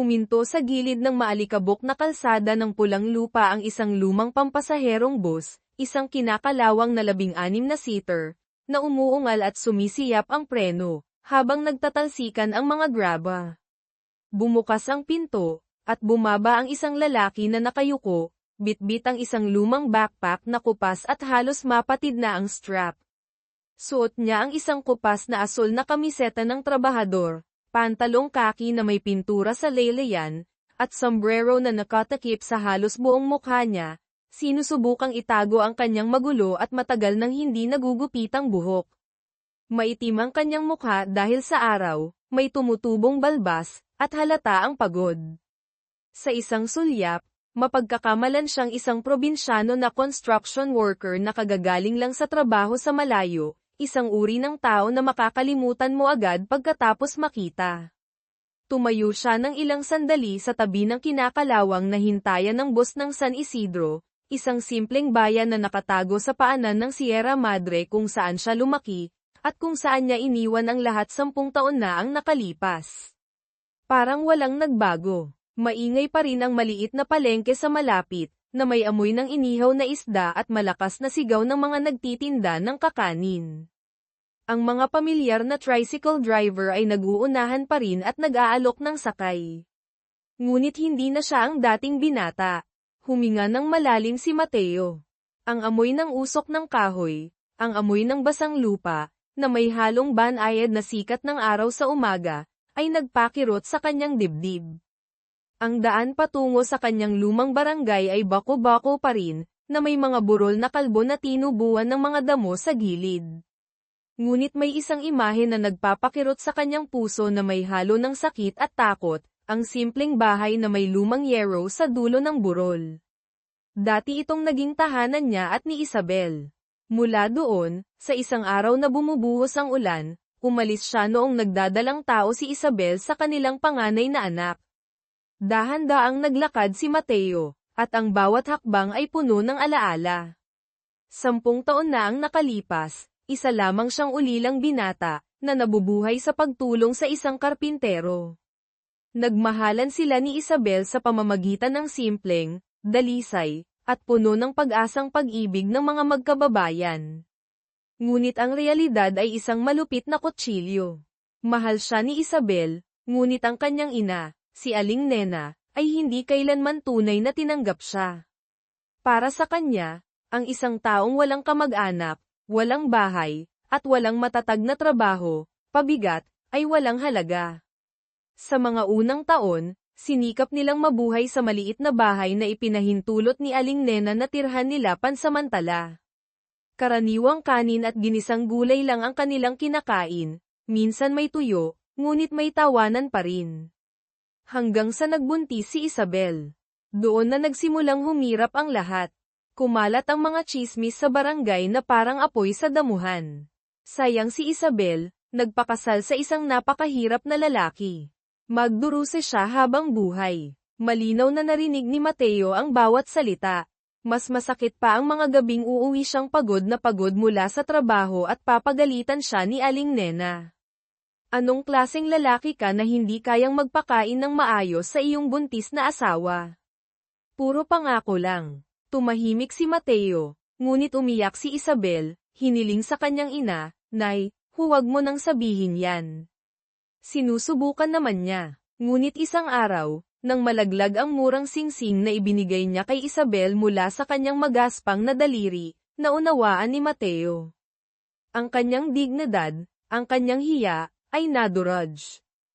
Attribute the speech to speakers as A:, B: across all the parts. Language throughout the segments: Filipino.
A: Huminto sa gilid ng maalikabok na kalsada ng pulang lupa ang isang lumang pampasaherong bus, isang kinakalawang na 16 na seater, na umuungal at sumisiyap ang preno, habang nagtatalsikan ang mga graba. Bumukas ang pinto, at bumaba ang isang lalaki na nakayuko, bitbit ang isang lumang backpack na kupas at halos mapatid na ang strap. Suot niya ang isang kupas na asul na kamiseta ng trabahador, pantalong kaki na may pintura sa laylayan, at sombrero na nakatakip sa halos buong mukha niya. Sinusubukang itago ang kanyang magulo at matagal nang hindi nagugupitang buhok. Maitim ang kanyang mukha dahil sa araw, may tumutubong balbas, at halata ang pagod. Sa isang sulyap, mapagkakamalan siyang isang probinsyano na construction worker na kagagaling lang sa trabaho sa malayo, isang uri ng tao na makakalimutan mo agad pagkatapos makita. Tumayo siya ng ilang sandali sa tabi ng kinakalawang na hintayan ng bus ng San Isidro, isang simpleng bayan na nakatago sa paanan ng Sierra Madre kung saan siya lumaki, at kung saan niya iniwan ang lahat 10 taon na ang nakalipas. Parang walang nagbago. Maingay pa rin ang maliit na palengke sa malapit, na may amoy ng inihaw na isda at malakas na sigaw ng mga nagtitinda ng kakanin. Ang mga pamilyar na tricycle driver ay nag-uunahan pa rin at nag-aalok ng sakay. Ngunit hindi na siya ang dating binata. Huminga ng malalim si Mateo. Ang amoy ng usok ng kahoy, ang amoy ng basang lupa, na may halong banayad na sikat ng araw sa umaga, ay nagpakirot sa kanyang dibdib. Ang daan patungo sa kanyang lumang barangay ay bako-bako pa rin, na may mga burol na kalbo na tinubuan ng mga damo sa gilid. Ngunit may isang imahe na nagpapakirot sa kanyang puso na may halo ng sakit at takot, ang simpleng bahay na may lumang yero sa dulo ng burol. Dati itong naging tahanan niya at ni Isabel. Mula doon, sa isang araw na bumubuhos ang ulan, umalis siya noong nagdadalang tao si Isabel sa kanilang panganay na anak. Dahan-daang naglakad si Mateo, at ang bawat hakbang ay puno ng alaala. 10 taon na ang nakalipas, isa lamang siyang ulilang binata, na nabubuhay sa pagtulong sa isang karpintero. Nagmahalan sila ni Isabel sa pamamagitan ng simpleng, dalisay, at puno ng pag-asang pag-ibig ng mga magkababayan. Ngunit ang realidad ay isang malupit na kutsilyo. Mahal siya ni Isabel, ngunit ang kanyang ina, si Aling Nena, ay hindi kailanman tunay na tinanggap siya. Para sa kanya, ang isang taong walang kamag-anak, walang bahay, at walang matatag na trabaho, pabigat, ay walang halaga. Sa mga unang taon, sinikap nilang mabuhay sa maliit na bahay na ipinahintulot ni Aling Nena na tirhan nila pansamantala. Karaniwang kanin at ginisang gulay lang ang kanilang kinakain, minsan may tuyo, ngunit may tawanan pa rin. Hanggang sa nagbuntis si Isabel. Doon na nagsimulang humirap ang lahat. Kumalat ang mga tsismis sa barangay na parang apoy sa damuhan. Sayang si Isabel, nagpakasal sa isang napakahirap na lalaki. Magduruse siya habang buhay. Malinaw na narinig ni Mateo ang bawat salita. Mas masakit pa ang mga gabing uuwi siyang pagod na pagod mula sa trabaho at papagalitan siya ni Aling Nena. Anong klaseng lalaki ka na hindi kayang magpakain ng maayos sa iyong buntis na asawa? Puro pangako lang. Tumahimik si Mateo, ngunit umiyak si Isabel, hiniling sa kanyang ina, "Nay, huwag mo nang sabihin yan." Sinusubukan naman niya, ngunit isang araw, nang malaglag ang murang singsing na ibinigay niya kay Isabel mula sa kanyang magaspang na daliri, naunawaan ni Mateo. Ang kanyang dignidad, ang kanyang hiya, ay nadurog.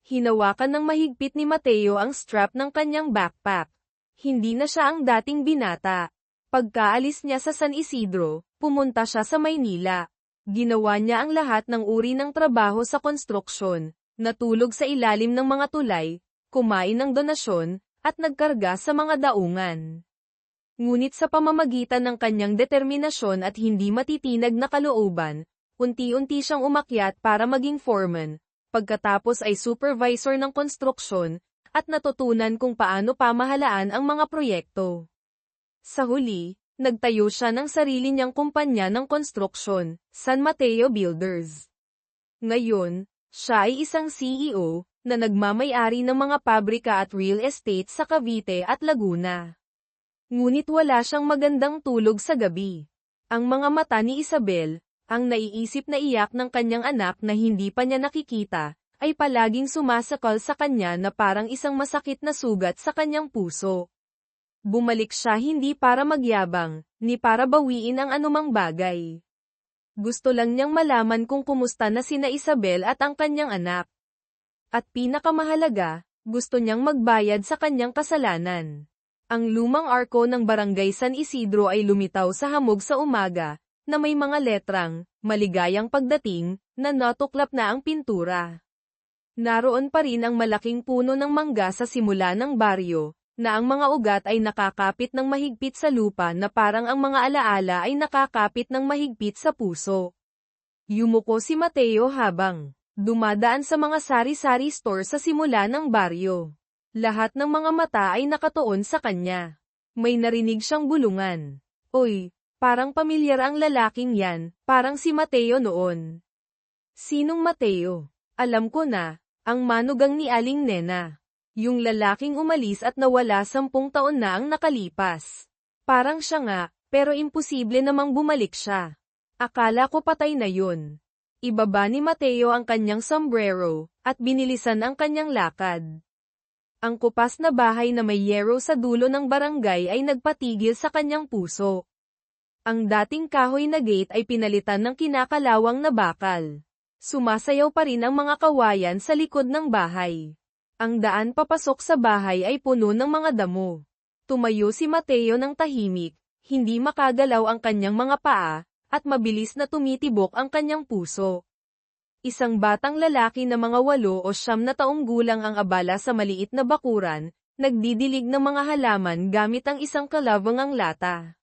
A: Hinawakan ng mahigpit ni Mateo ang strap ng kanyang backpack. Hindi na siya ang dating binata. Pagkaalis niya sa San Isidro, pumunta siya sa Maynila. Ginawa niya ang lahat ng uri ng trabaho sa konstruksyon, natulog sa ilalim ng mga tulay, kumain ng donasyon, at nagkarga sa mga daungan. Ngunit sa pamamagitan ng kanyang determinasyon at hindi matitinag na kalooban, unti-unti siyang umakyat para maging foreman, pagkatapos ay supervisor ng konstruksyon, at natutunan kung paano pamahalaan ang mga proyekto. Sa huli, nagtayo siya ng sarili niyang kumpanya ng konstruksyon, San Mateo Builders. Ngayon, siya ay isang CEO, na nagmamay-ari ng mga pabrika at real estate sa Cavite at Laguna. Ngunit wala siyang magandang tulog sa gabi. Ang mga mata ni Isabel, ang naiisip na iyak ng kanyang anak na hindi pa niya nakikita, ay palaging sumasakal sa kanya na parang isang masakit na sugat sa kanyang puso. Bumalik siya hindi para magyabang, ni para bawiin ang anumang bagay. Gusto lang niyang malaman kung kumusta na sina Isabel at ang kanyang anak. At pinakamahalaga, gusto niyang magbayad sa kanyang kasalanan. Ang lumang arko ng Barangay San Isidro ay lumitaw sa hamog sa umaga, na may mga letrang, maligayang pagdating, na natuklap na ang pintura. Naroon pa rin ang malaking puno ng mangga sa simula ng baryo, na ang mga ugat ay nakakapit ng mahigpit sa lupa na parang ang mga alaala ay nakakapit ng mahigpit sa puso. Yumuko si Mateo habang dumadaan sa mga sari-sari store sa simula ng baryo. Lahat ng mga mata ay nakatuon sa kanya. May narinig siyang bulungan. Oy, parang pamilyar ang lalaking yan, parang si Mateo noon. Sinong Mateo? Alam ko na, ang manugang ni Aling Nena. Yung lalaking umalis at nawala 10 taon na ang nakalipas. Parang siya nga, pero imposible namang bumalik siya. Akala ko patay na yun. Ibaba ni Mateo ang kanyang sombrero, at binilisan ang kanyang lakad. Ang kupas na bahay na may yero sa dulo ng barangay ay nagpatigil sa kanyang puso. Ang dating kahoy na gate ay pinalitan ng kinakalawang na bakal. Sumasayaw pa rin ang mga kawayan sa likod ng bahay. Ang daan papasok sa bahay ay puno ng mga damo. Tumayo si Mateo ng tahimik, hindi makagalaw ang kanyang mga paa, at mabilis na tumitibok ang kanyang puso. Isang batang lalaki na mga 8 o 9 na taong gulang ang abala sa maliit na bakuran, nagdidilig ng mga halaman gamit ang isang kalabangang lata.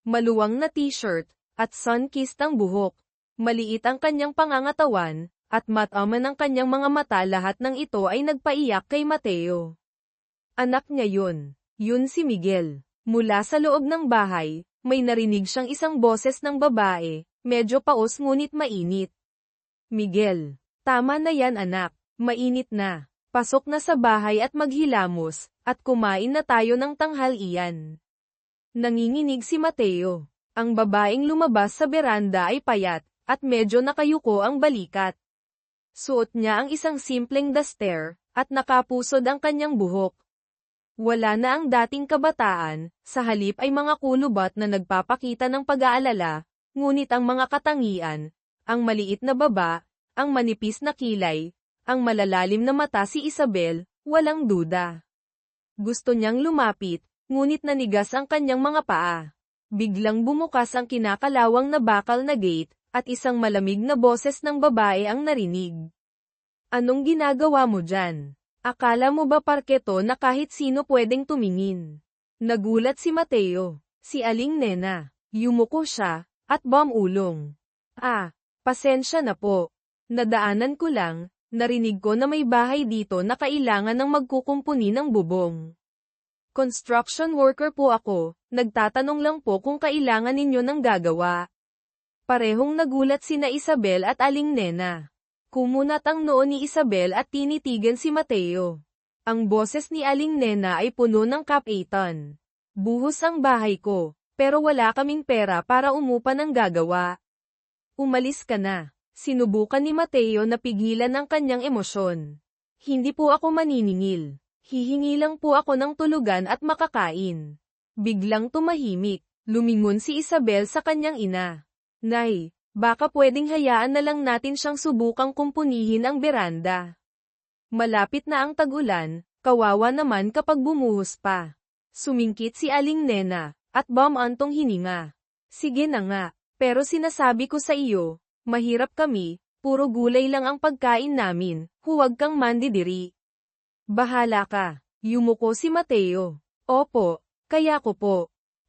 A: Maluwang na t-shirt, at sun-kissed ang buhok. Maliit ang kanyang pangangatawan, at mataman ang kanyang mga mata. Lahat ng ito ay nagpaiyak kay Mateo. Anak niya yun. Yun si Miguel. Mula sa loob ng bahay, may narinig siyang isang boses ng babae, medyo paos ngunit mainit. Miguel, tama na yan anak, mainit na. Pasok na sa bahay at maghilamos, at kumain na tayo ng tanghalian. Nanginginig si Mateo. Ang babaeng lumabas sa beranda ay payat, at medyo nakayuko ang balikat. Suot niya ang isang simpleng duster, at nakapusod ang kanyang buhok. Wala na ang dating kabataan, sa halip ay mga kulubat na nagpapakita ng pag-aalala, ngunit ang mga katangian, ang maliit na baba, ang manipis na kilay, ang malalalim na mata si Isabel, walang duda. Gusto niyang lumapit, ngunit nanigas ang kanyang mga paa. Biglang bumukas ang kinakalawang na bakal na gate, at isang malamig na boses ng babae ang narinig. Anong ginagawa mo dyan? Akala mo ba parketo na kahit sino pwedeng tumingin? Nagulat si Mateo. Si Aling Nena. Yumuko siya, at bumulong. Pasensya na po. Nadaanan ko lang, narinig ko na may bahay dito na kailangan ng magkukumpuni ng bubong. Construction worker po ako, nagtatanong lang po kung kailangan ninyo ng gagawa. Parehong nagulat sina Isabel at Aling Nena. Kumunat ang noo ni Isabel at tinitigan si Mateo. Ang boses ni Aling Nena ay puno ng kapaitan. Buhos ang bahay ko, pero wala kaming pera para umupa ng gagawa. Umalis ka na. Sinubukan ni Mateo na pigilan ang kanyang emosyon. Hindi po ako maniningil. Hihingi lang po ako ng tulugan at makakain. Biglang tumahimik. Lumingon si Isabel sa kanyang ina. Nay, baka pwedeng hayaan na lang natin siyang subukang kumpunihin ang beranda. Malapit na ang tag-ulan, kawawa naman kapag bumuhos pa. Sumingkit si Aling Nena, at bumantong hininga. Sige na nga, pero sinasabi ko sa iyo, mahirap kami, puro gulay lang ang pagkain namin, huwag kang mandidiri. Bahala ka, yumuko si Mateo. Opo, kaya ko po.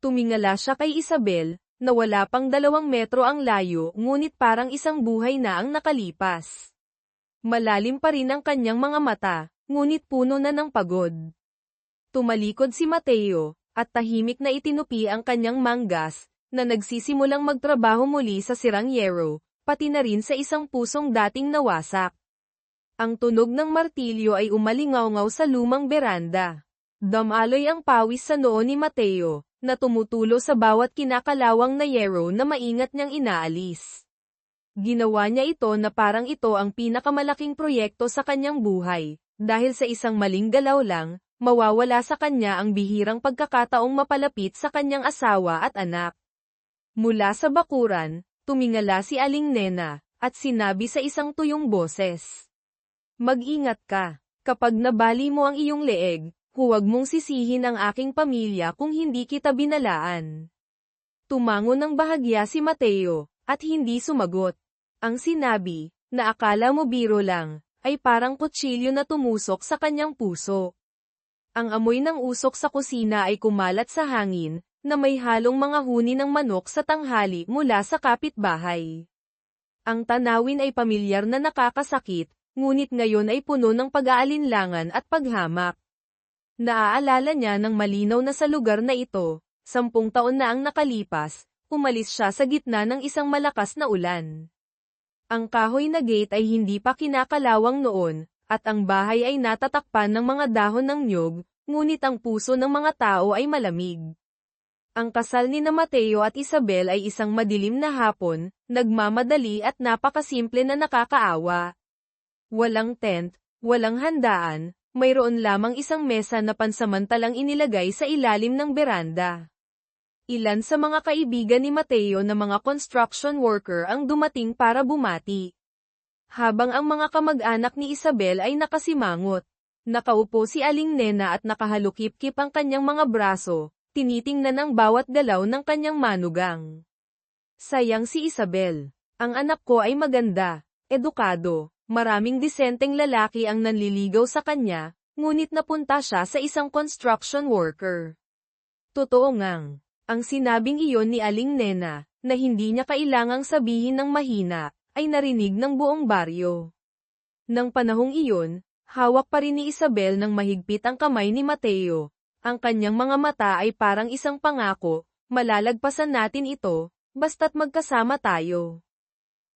A: Tumingala siya kay Isabel, na wala pang 2 metro ang layo ngunit parang isang buhay na ang nakalipas. Malalim pa rin ang kanyang mga mata, ngunit puno na ng pagod. Tumalikod si Mateo, at tahimik na itinupi ang kanyang manggas, na nagsisimulang magtrabaho muli sa sirang yero, pati na rin sa isang pusong dating nawasak. Ang tunog ng martilyo ay umalingaw-ngaw sa lumang beranda. Damaloy ang pawis sa noo ni Mateo, na tumutulo sa bawat kinakalawang na yero na maingat niyang inaalis. Ginawa niya ito na parang ito ang pinakamalaking proyekto sa kanyang buhay, dahil sa isang maling galaw lang, mawawala sa kanya ang bihirang pagkakataong mapalapit sa kanyang asawa at anak. Mula sa bakuran, tumingala si Aling Nena, at sinabi sa isang tuyong boses. Mag-ingat ka. Kapag nabali mo ang iyong leeg, huwag mong sisihin ang aking pamilya kung hindi kita binalaan. Tumango ng bahagya si Mateo, at hindi sumagot. Ang sinabi, na akala mo biro lang, ay parang kutsilyo na tumusok sa kanyang puso. Ang amoy ng usok sa kusina ay kumalat sa hangin, na may halong mga huni ng manok sa tanghali mula sa kapitbahay. Ang tanawin ay pamilyar na nakakasakit, ngunit ngayon ay puno ng pag-aalinlangan at paghamak. Naaalala niya ng malinaw na sa lugar na ito, 10 taon na ang nakalipas, umalis siya sa gitna ng isang malakas na ulan. Ang kahoy na gate ay hindi pa kinakalawang noon, at ang bahay ay natatakpan ng mga dahon ng niyog, ngunit ang puso ng mga tao ay malamig. Ang kasal ni na Mateo at Isabel ay isang madilim na hapon, nagmamadali at napakasimple na nakakaawa. Walang tent, walang handaan, mayroon lamang isang mesa na pansamantalang inilagay sa ilalim ng beranda. Ilan sa mga kaibigan ni Mateo na mga construction worker ang dumating para bumati. Habang ang mga kamag-anak ni Isabel ay nakasimangot. Nakaupo si Aling Nena at nakahalukip-kip ang kanyang mga braso, tinitingnan ang bawat galaw ng kanyang manugang. Sayang si Isabel. Ang anak ko ay maganda, edukado, maraming disenteng lalaki ang nanliligaw sa kanya, ngunit napunta siya sa isang construction worker. Totoo ngang, ang sinabing iyon ni Aling Nena, na hindi niya kailangang sabihin ng mahina, ay narinig ng buong baryo. Nang panahong iyon, hawak pa rin ni Isabel ng mahigpit ang kamay ni Mateo. Ang kanyang mga mata ay parang isang pangako, malalagpasan natin ito, basta't magkasama tayo.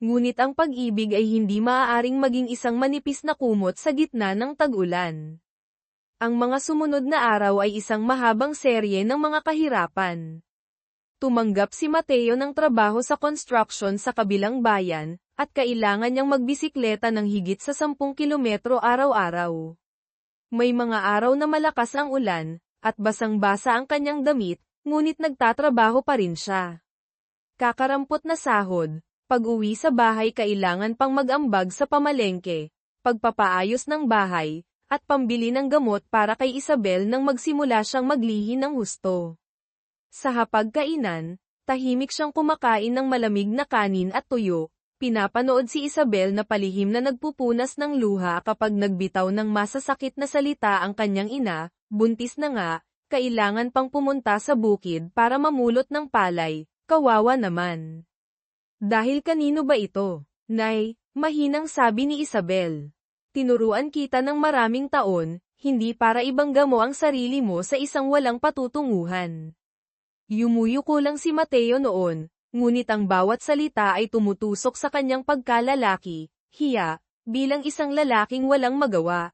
A: Ngunit ang pag-ibig ay hindi maaaring maging isang manipis na kumot sa gitna ng tag-ulan. Ang mga sumunod na araw ay isang mahabang serye ng mga kahirapan. Tumanggap si Mateo ng trabaho sa construction sa kabilang bayan, at kailangan niyang magbisikleta ng higit sa 10 kilometro araw-araw. May mga araw na malakas ang ulan, at basang-basa ang kanyang damit, ngunit nagtatrabaho pa rin siya. Kakarampot na sahod, pag-uwi sa bahay kailangan pang mag-ambag sa pamalengke, pagpapaayos ng bahay, at pambili ng gamot para kay Isabel nang magsimula siyang maglihi ng husto. Sa hapagkainan, tahimik siyang kumakain ng malamig na kanin at tuyo. Pinapanood si Isabel na palihim na nagpupunas ng luha kapag nagbitaw ng masasakit na salita ang kanyang ina, buntis na nga, kailangan pang pumunta sa bukid para mamulot ng palay, kawawa naman. Dahil kanino ba ito? Nay, mahinang sabi ni Isabel. Tinuruan kita ng maraming taon, hindi para ibangga mo ang sarili mo sa isang walang patutunguhan. Yumuyuko lang si Mateo noon, ngunit ang bawat salita ay tumutusok sa kanyang pagkalalaki, hiya, bilang isang lalaking walang magawa.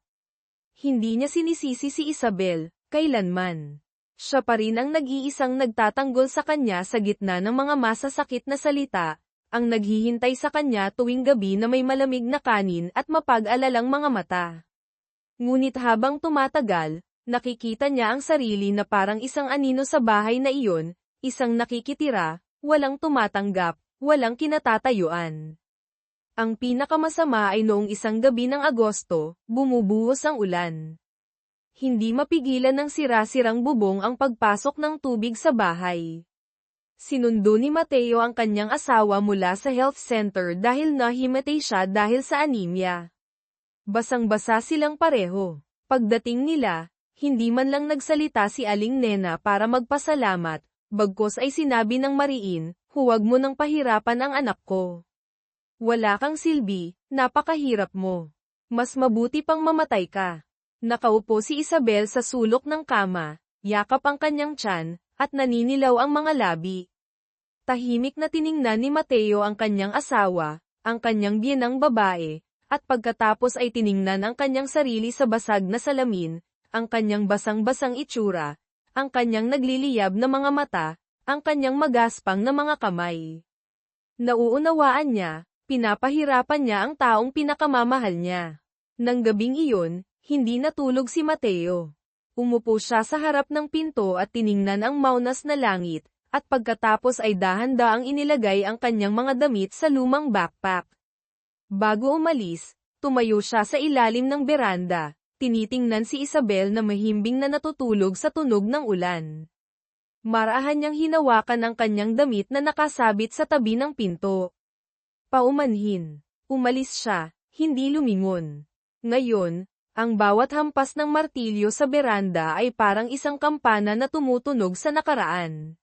A: Hindi niya sinisisi si Isabel, kailanman. Siya pa rin ang nag-iisang nagtatanggol sa kanya sa gitna ng mga masasakit na salita, ang naghihintay sa kanya tuwing gabi na may malamig na kanin at mapag-alalang mga mata. Ngunit habang tumatagal, nakikita niya ang sarili na parang isang anino sa bahay na iyon, isang nakikitira, walang tumatanggap, walang kinatatayuan. Ang pinakamasama ay noong isang gabi ng Agosto, bumubuhos ang ulan. Hindi mapigilan ng sira-sirang bubong ang pagpasok ng tubig sa bahay. Sinundo ni Mateo ang kanyang asawa mula sa health center dahil nahimatay siya dahil sa anemia. Basang-basa silang pareho. Pagdating nila, hindi man lang nagsalita si Aling Nena para magpasalamat, bagkus ay sinabi ng mariin, huwag mo nang pahirapan ang anak ko. Wala kang silbi, napakahirap mo. Mas mabuti pang mamatay ka. Nakaupo si Isabel sa sulok ng kama, yakap ang kanyang tiyan, at naninilaw ang mga labi. Tahimik na tiningnan ni Mateo ang kanyang asawa, ang kanyang biyenang babae, at pagkatapos ay tiningnan ang kanyang sarili sa basag na salamin, ang kanyang basang-basang itsura, ang kanyang nagliliyab na mga mata, ang kanyang magaspang na mga kamay. Nauunawaan niya, pinapahirapan niya ang taong pinakamamahal niya. Nang gabing iyon, hindi natulog si Mateo. Umupo siya sa harap ng pinto at tiningnan ang maunas na langit, at pagkatapos ay dahan-daang inilagay ang kanyang mga damit sa lumang backpack. Bago umalis, tumayo siya sa ilalim ng beranda, tinitingnan si Isabel na mahimbing na natutulog sa tunog ng ulan. Marahan niyang hinawakan ang kanyang damit na nakasabit sa tabi ng pinto. Paumanhin. Umalis siya, hindi lumingon. Ngayon, ang bawat hampas ng martilyo sa beranda ay parang isang kampana na tumutunog sa nakaraan.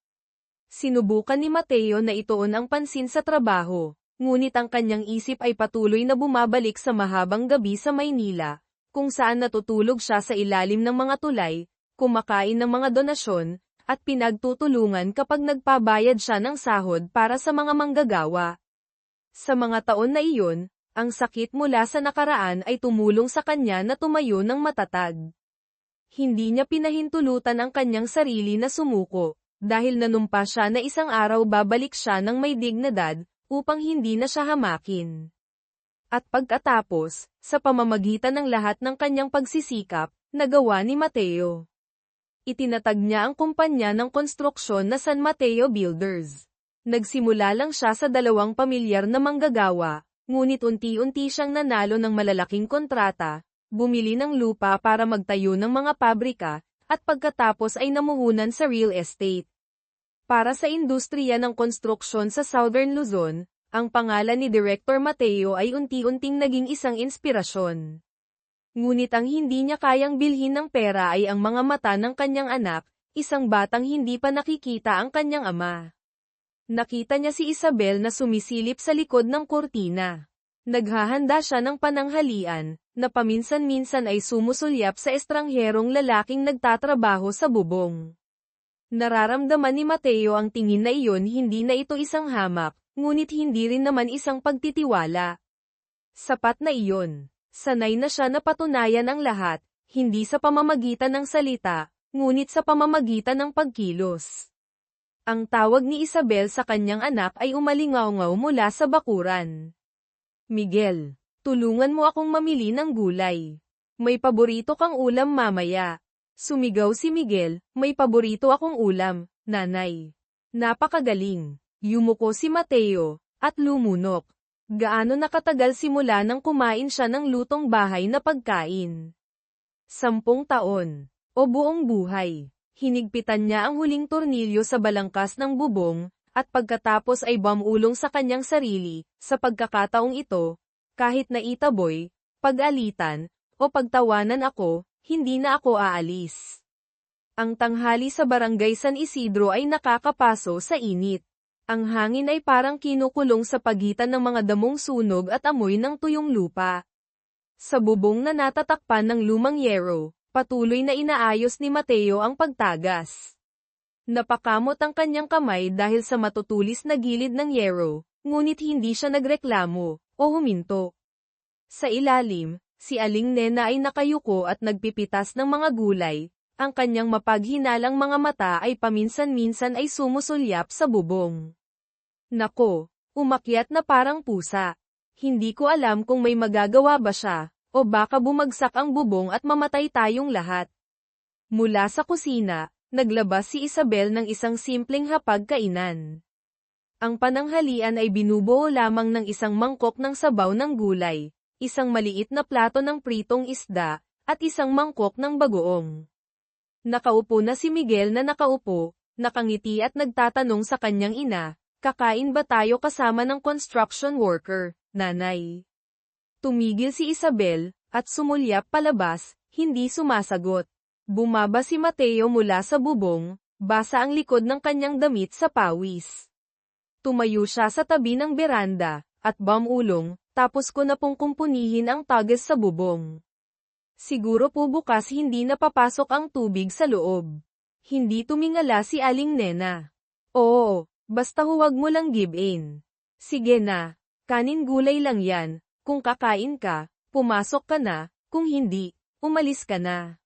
A: Sinubukan ni Mateo na ituon ang pansin sa trabaho, ngunit ang kanyang isip ay patuloy na bumabalik sa mahabang gabi sa Maynila, kung saan natutulog siya sa ilalim ng mga tulay, kumakain ng mga donasyon, at pinagtutulungan kapag nagpabayad siya ng sahod para sa mga manggagawa. Sa mga taon na iyon, ang sakit mula sa nakaraan ay tumulong sa kanya na tumayo ng matatag. Hindi niya pinahintulutan ang kanyang sarili na sumuko, dahil nanumpa siya na isang araw babalik siya ng may dignidad, upang hindi na siya hamakin. At pagkatapos, sa pamamagitan ng lahat ng kanyang pagsisikap, nagawa ni Mateo. Itinatag niya ang kumpanya ng konstruksyon na San Mateo Builders. Nagsimula lang siya sa 2 pamilyar na manggagawa, ngunit unti-unti siyang nanalo ng malalaking kontrata, bumili ng lupa para magtayo ng mga pabrika, at pagkatapos ay namuhunan sa real estate. Para sa industriya ng konstruksyon sa Southern Luzon, ang pangalan ni Director Mateo ay unti-unting naging isang inspirasyon. Ngunit ang hindi niya kayang bilhin ng pera ay ang mga mata ng kanyang anak, isang batang hindi pa nakikita ang kanyang ama. Nakita niya si Isabel na sumisilip sa likod ng kurtina. Naghahanda siya ng pananghalian, na paminsan-minsan ay sumusulyap sa estrangherong lalaking nagtatrabaho sa bubong. Nararamdaman ni Mateo ang tingin na iyon, hindi na ito isang hamak, ngunit hindi rin naman isang pagtitiwala. Sapat na iyon. Sanay na siya na patunayan ang lahat, hindi sa pamamagitan ng salita, ngunit sa pamamagitan ng pagkilos. Ang tawag ni Isabel sa kanyang anak ay umalingaw-ngaw mula sa bakuran. Miguel, tulungan mo akong mamili ng gulay. May paborito kang ulam mamaya. Sumigaw si Miguel, may paborito akong ulam, nanay. Napakagaling. Yumuko si Mateo, at lumunok. Gaano nakatagal simula nang kumain siya ng lutong bahay na pagkain? 10 taon. O buong buhay. Hinigpitan niya ang huling tornilyo sa balangkas ng bubong, at pagkatapos ay bumulong sa kanyang sarili, sa pagkakataong ito, kahit na itaboy, pag-alitan, o pagtawanan ako, hindi na ako aalis. Ang tanghali sa barangay San Isidro ay nakakapaso sa init. Ang hangin ay parang kinukulong sa pagitan ng mga damong sunog at amoy ng tuyong lupa. Sa bubong na natatakpan ng lumang yero, patuloy na inaayos ni Mateo ang pagtagas. Napakamot ang kanyang kamay dahil sa matutulis na gilid ng yero, ngunit hindi siya nagreklamo o huminto. Sa ilalim, si Aling Nena ay nakayuko at nagpipitas ng mga gulay, ang kanyang mapaghinalang mga mata ay paminsan-minsan ay sumusulyap sa bubong. Nako, umakyat na parang pusa. Hindi ko alam kung may magagawa ba siya, o baka bumagsak ang bubong at mamatay tayong lahat. Mula sa kusina, naglabas si Isabel ng isang simpleng hapag-kainan. Ang pananghalian ay binubuo lamang ng isang mangkok ng sabaw ng gulay, isang maliit na plato ng pritong isda, at isang mangkok ng bagoong. Nakaupo na si Miguel na nakaupo, nakangiti at nagtatanong sa kanyang ina, "Kakain ba tayo kasama ng construction worker, nanay?" Tumigil si Isabel, at sumulyap palabas, hindi sumasagot. Bumaba si Mateo mula sa bubong, basa ang likod ng kanyang damit sa pawis. Tumayo siya sa tabi ng beranda, at bumulong, "Tapos ko na pong kumpunihin ang tagas sa bubong. Siguro po bukas hindi napapasok ang tubig sa loob." Hindi tumingala si Aling Nena. "Oo. Basta huwag mo lang give in." "Sige na. Kanin gulay lang yan, Kung kakain ka, pumasok ka na, kung hindi, umalis ka na.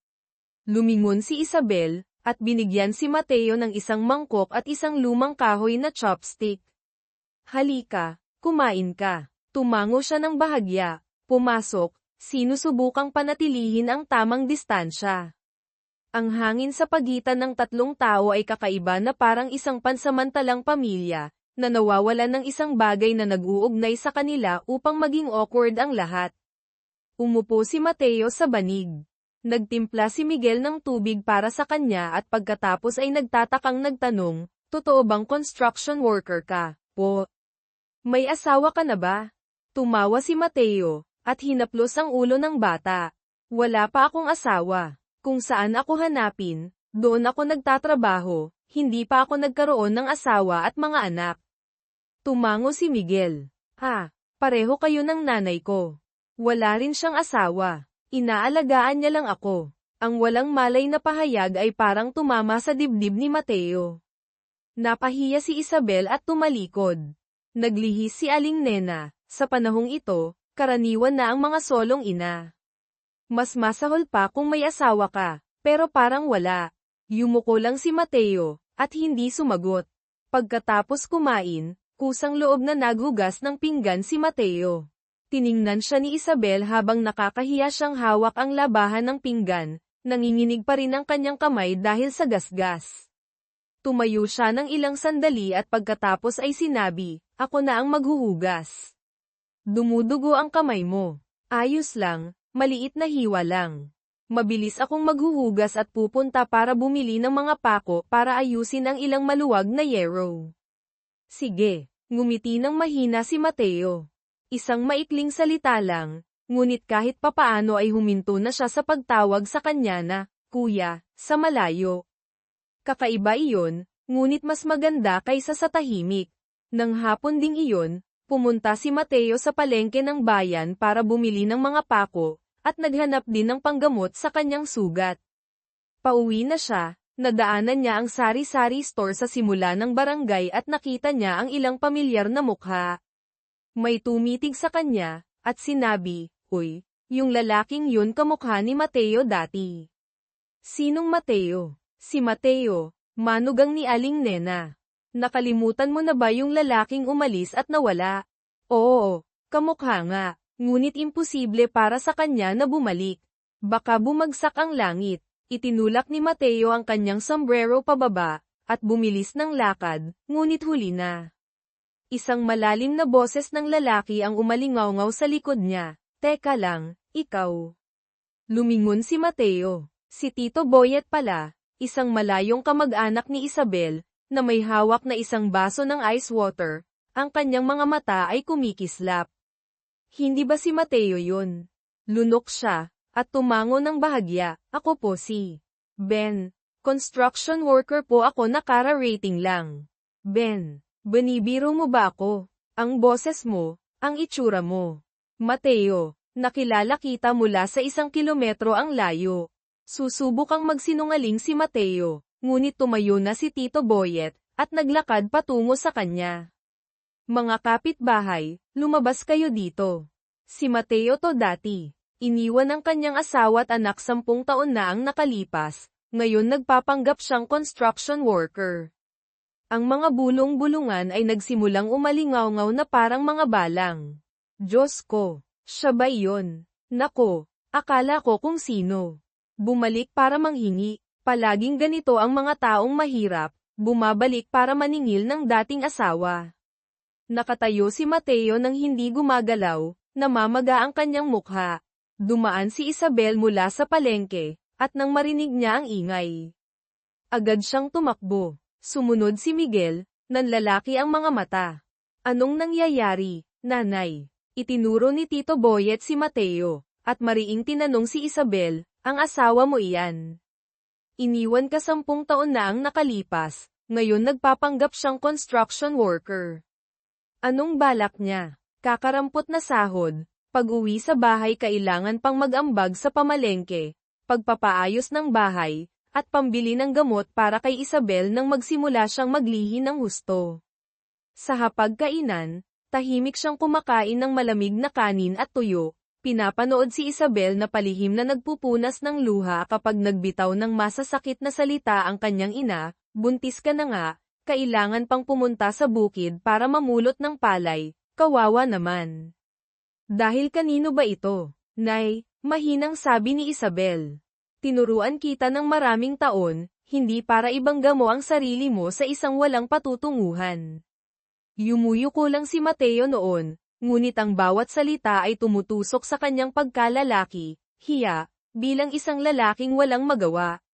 A: Lumingon si Isabel, at binigyan si Mateo ng isang mangkok at isang lumang kahoy na chopstick. Halika, kumain ka. Tumango siya ng bahagya. Pumasok, sinusubukang panatilihin ang tamang distansya. Ang hangin sa pagitan ng tatlong tao ay kakaiba na parang isang pansamantalang pamilya, na nawawalan ng isang bagay na nag-uugnay sa kanila upang maging awkward ang lahat. Umupo si Mateo sa banig. Nagtimpla si Miguel ng tubig para sa kanya at pagkatapos ay nagtatakang nagtanong, totoo bang construction worker ka, po? May asawa ka na ba? Tumawa si Mateo, at hinaplos ang ulo ng bata. Wala pa akong asawa. Kung saan ako hanapin, doon ako nagtatrabaho, hindi pa ako nagkaroon ng asawa at mga anak. Tumango si Miguel. Pareho kayo ng nanay ko. Wala rin siyang asawa. Inaalagaan niya lang ako. Ang walang malay na pahayag ay parang tumama sa dibdib ni Mateo. Napahiya si Isabel at tumalikod. Naglihis si Aling Nena. Sa panahong ito, karaniwan na ang mga solong ina. Mas masahol pa kung may asawa ka, pero parang wala. Yumuko lang si Mateo, at hindi sumagot. Pagkatapos kumain, kusang loob na naghugas ng pinggan si Mateo. Tiningnan siya ni Isabel habang nakakahiya siyang hawak ang labahan ng pinggan, nanginginig pa rin ang kanyang kamay dahil sa gasgas. Tumayo siya ng ilang sandali at pagkatapos ay sinabi, "Ako na ang maghuhugas." Dumudugo ang kamay mo. Ayos lang. Maliit na hiwa lang. Mabilis akong maghuhugas at pupunta para bumili ng mga pako para ayusin ang ilang maluwag na yero. Sige, ngumiti ng mahina si Mateo. Isang maikling salita lang, ngunit kahit papaano ay huminto na siya sa pagtawag sa kanya na, "Kuya," sa malayo. Kakaiba iyon, ngunit mas maganda kaysa sa tahimik. Nang hapon ding iyon, pumunta si Mateo sa palengke ng bayan para bumili ng mga pako, at naghanap din ng panggamot sa kanyang sugat. Pauwi na siya, nadaanan niya ang sari-sari store sa simula ng barangay at nakita niya ang ilang pamilyar na mukha. May tumitig sa kanya, at sinabi, "Uy, yung lalaking yun kamukha ni Mateo dati." Sinong Mateo? Si Mateo, manugang ni Aling Nena. Nakalimutan mo na ba yung lalaking umalis at nawala? Oo, kamukha nga. Ngunit imposible para sa kanya na bumalik. Baka bumagsak ang langit. Itinulak ni Mateo ang kanyang sombrero pababa, at bumilis ng lakad, ngunit huli na. Isang malalim na boses ng lalaki ang umalingaw-ngaw sa likod niya. "Teka lang, ikaw." Lumingon si Mateo. Si Tito Boyet pala, isang malayong kamag-anak ni Isabel, na may hawak na isang baso ng ice water. Ang kanyang mga mata ay kumikislap. Hindi ba si Mateo yun? Lunok siya, at tumango ng bahagya. "Ako po si Ben. Construction worker po ako na kara-rating lang." "Ben, binibiro mo ba ako? Ang boses mo, ang itsura mo." "Mateo, nakilala kita mula sa 1 kilometro ang layo." Susubukang magsinungaling si Mateo, ngunit tumayo na si Tito Boyet, at naglakad patungo sa kanya. "Mga kapitbahay, lumabas kayo dito." Si Mateo to dati. Iniwan ang kanyang asawa at anak 10 taon na ang nakalipas, ngayon nagpapanggap siyang construction worker. Ang mga bulong-bulungan ay nagsimulang umalingaw-ngaw na parang mga balang. "Diyos ko, siya ba iyon? Nako, akala ko kung sino. Bumalik para manghingi. Palaging ganito ang mga taong mahirap, bumabalik para maningil ng dating asawa." Nakatayo si Mateo nang hindi gumagalaw, namamaga ang kanyang mukha. Dumaan si Isabel mula sa palengke, at nang marinig niya ang ingay, agad siyang tumakbo. Sumunod si Miguel, nanlalaki ang mga mata. "Anong nangyayari, nanay?" Itinuro ni Tito Boyet si Mateo, at mariing tinanong si Isabel, "Ang asawa mo iyan? Iniwan ka 10 taon na ang nakalipas, ngayon nagpapanggap siyang construction worker. Anong balak niya? Kakarampot na sahod, pag-uwi sa bahay kailangan pang mag-ambag sa pamalengke, pagpapaayos ng bahay, at pambili ng gamot para kay Isabel nang magsimula siyang maglihi ng husto. Sa hapagkainan, Tahimik siyang kumakain ng malamig na kanin at tuyo. Pinapanood si Isabel na palihim na nagpupunas ng luha kapag nagbitaw ng masasakit na salita ang kanyang ina, buntis ka na nga, kailangan pang pumunta sa bukid para mamulot ng palay, kawawa naman. Dahil kanino ba ito? Nay, mahinang sabi ni Isabel. Tinuruan kita ng maraming taon, hindi para ibangga mo ang sarili mo sa isang walang patutunguhan. Yumuyuko lang si Mateo noon, ngunit ang bawat salita ay tumutusok sa kanyang pagkalalaki, hiya, bilang isang lalaking walang magawa.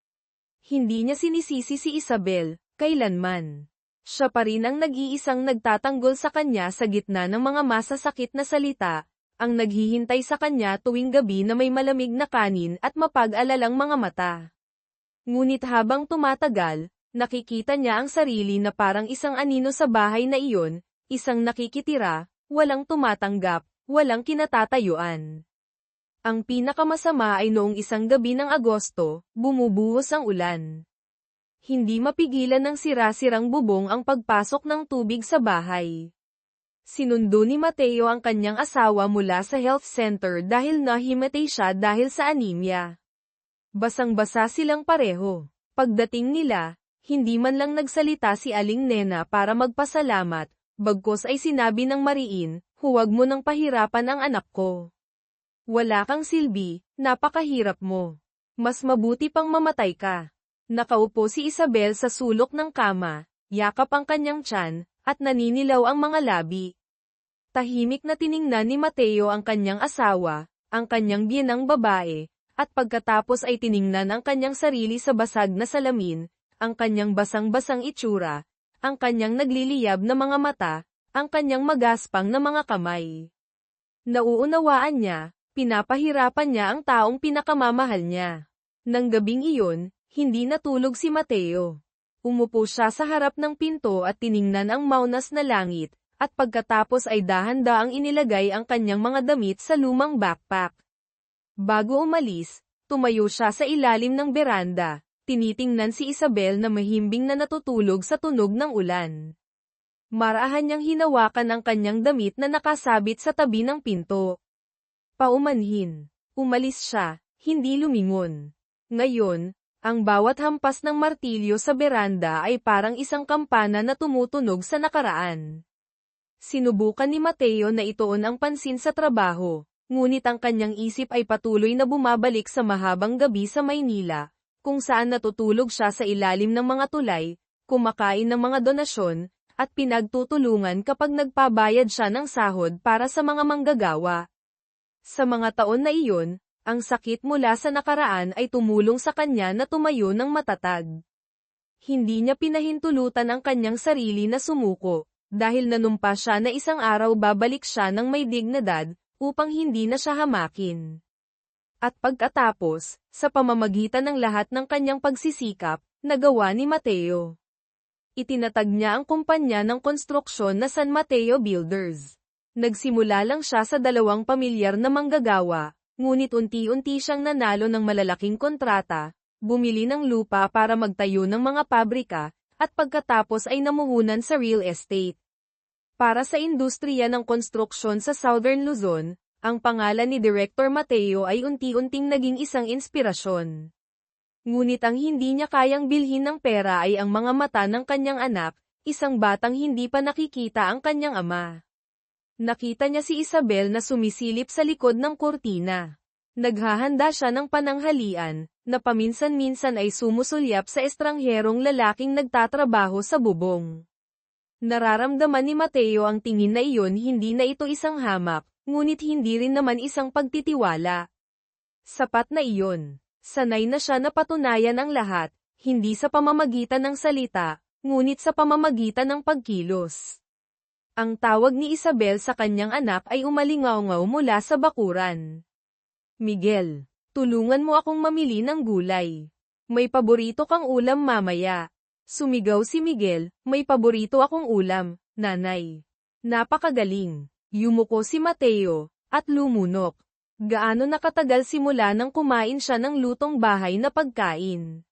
A: Hindi niya sinisisi si Isabel, kailanman. Siya pa rin ang nag-iisang nagtatanggol sa kanya sa gitna ng mga masasakit na salita, ang naghihintay sa kanya tuwing gabi na may malamig na kanin at mapag-alalang mga mata. Ngunit habang tumatagal, nakikita niya ang sarili na parang isang anino sa bahay na iyon, isang nakikitira, walang tumatanggap, walang kinatatayuan. Ang pinakamasama ay noong isang gabi ng Agosto, bumubuhos ang ulan. Hindi mapigilan ng sira-sirang bubong ang pagpasok ng tubig sa bahay. Sinundo ni Mateo ang kanyang asawa mula sa health center dahil nahimatay siya dahil sa anemia. Basang-basa silang pareho. Pagdating nila, hindi man lang nagsalita si Aling Nena para magpasalamat, bagkus ay sinabi ng mariin, huwag mo nang pahirapan ang anak ko. Wala kang silbi, napakahirap mo. Mas mabuti pang mamatay ka. Nakaupo si Isabel sa sulok ng kama, yakap ang kanyang tiyan, at naninilaw ang mga labi. Tahimik na tiningnan ni Mateo ang kanyang asawa, ang kanyang biyenang babae, at pagkatapos ay tiningnan ang kanyang sarili sa basag na salamin, ang kanyang basang-basang itsura, ang kanyang nagliliyab na mga mata, ang kanyang magaspang na mga kamay. Nauunawaan niya, pinapahirapan niya ang taong pinakamamahal niya. Nang gabing iyon, hindi natulog si Mateo. Umupo siya sa harap ng pinto at tiningnan ang maunas na langit, at pagkatapos ay dahan-daang inilagay ang kanyang mga damit sa lumang backpack. Bago umalis, tumayo siya sa ilalim ng beranda, tinitingnan si Isabel na mahimbing na natutulog sa tunog ng ulan. Marahan niyang hinawakan ang kanyang damit na nakasabit sa tabi ng pinto. Paumanhin. Umalis siya, hindi lumingon. Ngayon, ang bawat hampas ng martilyo sa beranda ay parang isang kampana na tumutunog sa nakaraan. Sinubukan ni Mateo na ituon ang pansin sa trabaho, ngunit ang kanyang isip ay patuloy na bumabalik sa mahabang gabi sa Maynila, kung saan natutulog siya sa ilalim ng mga tulay, kumakain ng mga donasyon, at pinagtutulungan kapag nagpabayad siya ng sahod para sa mga manggagawa. Sa mga taon na iyon, ang sakit mula sa nakaraan ay tumulong sa kanya na tumayo ng matatag. Hindi niya pinahintulutan ang kanyang sarili na sumuko, dahil nanumpa siya na isang araw babalik siya ng may dignidad, upang hindi na siya hamakin. At pagkatapos, sa pamamagitan ng lahat ng kanyang pagsisikap, nagawa ni Mateo. Itinatag niya ang kumpanya ng konstruksyon na San Mateo Builders. Nagsimula lang siya sa 2 pamilyar na manggagawa, ngunit unti-unti siyang nanalo ng malalaking kontrata, bumili ng lupa para magtayo ng mga pabrika, at pagkatapos ay namuhunan sa real estate. Para sa industriya ng konstruksyon sa Southern Luzon, ang pangalan ni Director Mateo ay unti-unting naging isang inspirasyon. Ngunit ang hindi niya kayang bilhin ng pera ay ang mga mata ng kanyang anak, isang batang hindi pa nakikita ang kanyang ama. Nakita niya si Isabel na sumisilip sa likod ng kurtina. Naghahanda siya ng pananghalian, na paminsan-minsan ay sumusulyap sa estrangherong lalaking nagtatrabaho sa bubong. Nararamdaman ni Mateo ang tingin na iyon, hindi na ito isang hamak, ngunit hindi rin naman isang pagtitiwala. Sapat na iyon. Sanay na siya na patunayan ang lahat, hindi sa pamamagitan ng salita, ngunit sa pamamagitan ng pagkilos. Ang tawag ni Isabel sa kanyang anak ay umalingaw-ngaw mula sa bakuran. Miguel, tulungan mo akong mamili ng gulay. May paborito kang ulam mamaya. Sumigaw si Miguel, may paborito akong ulam, nanay. Napakagaling. Yumuko si Mateo, at lumunok. Gaano nakatagal simula nang kumain siya ng lutong bahay na pagkain?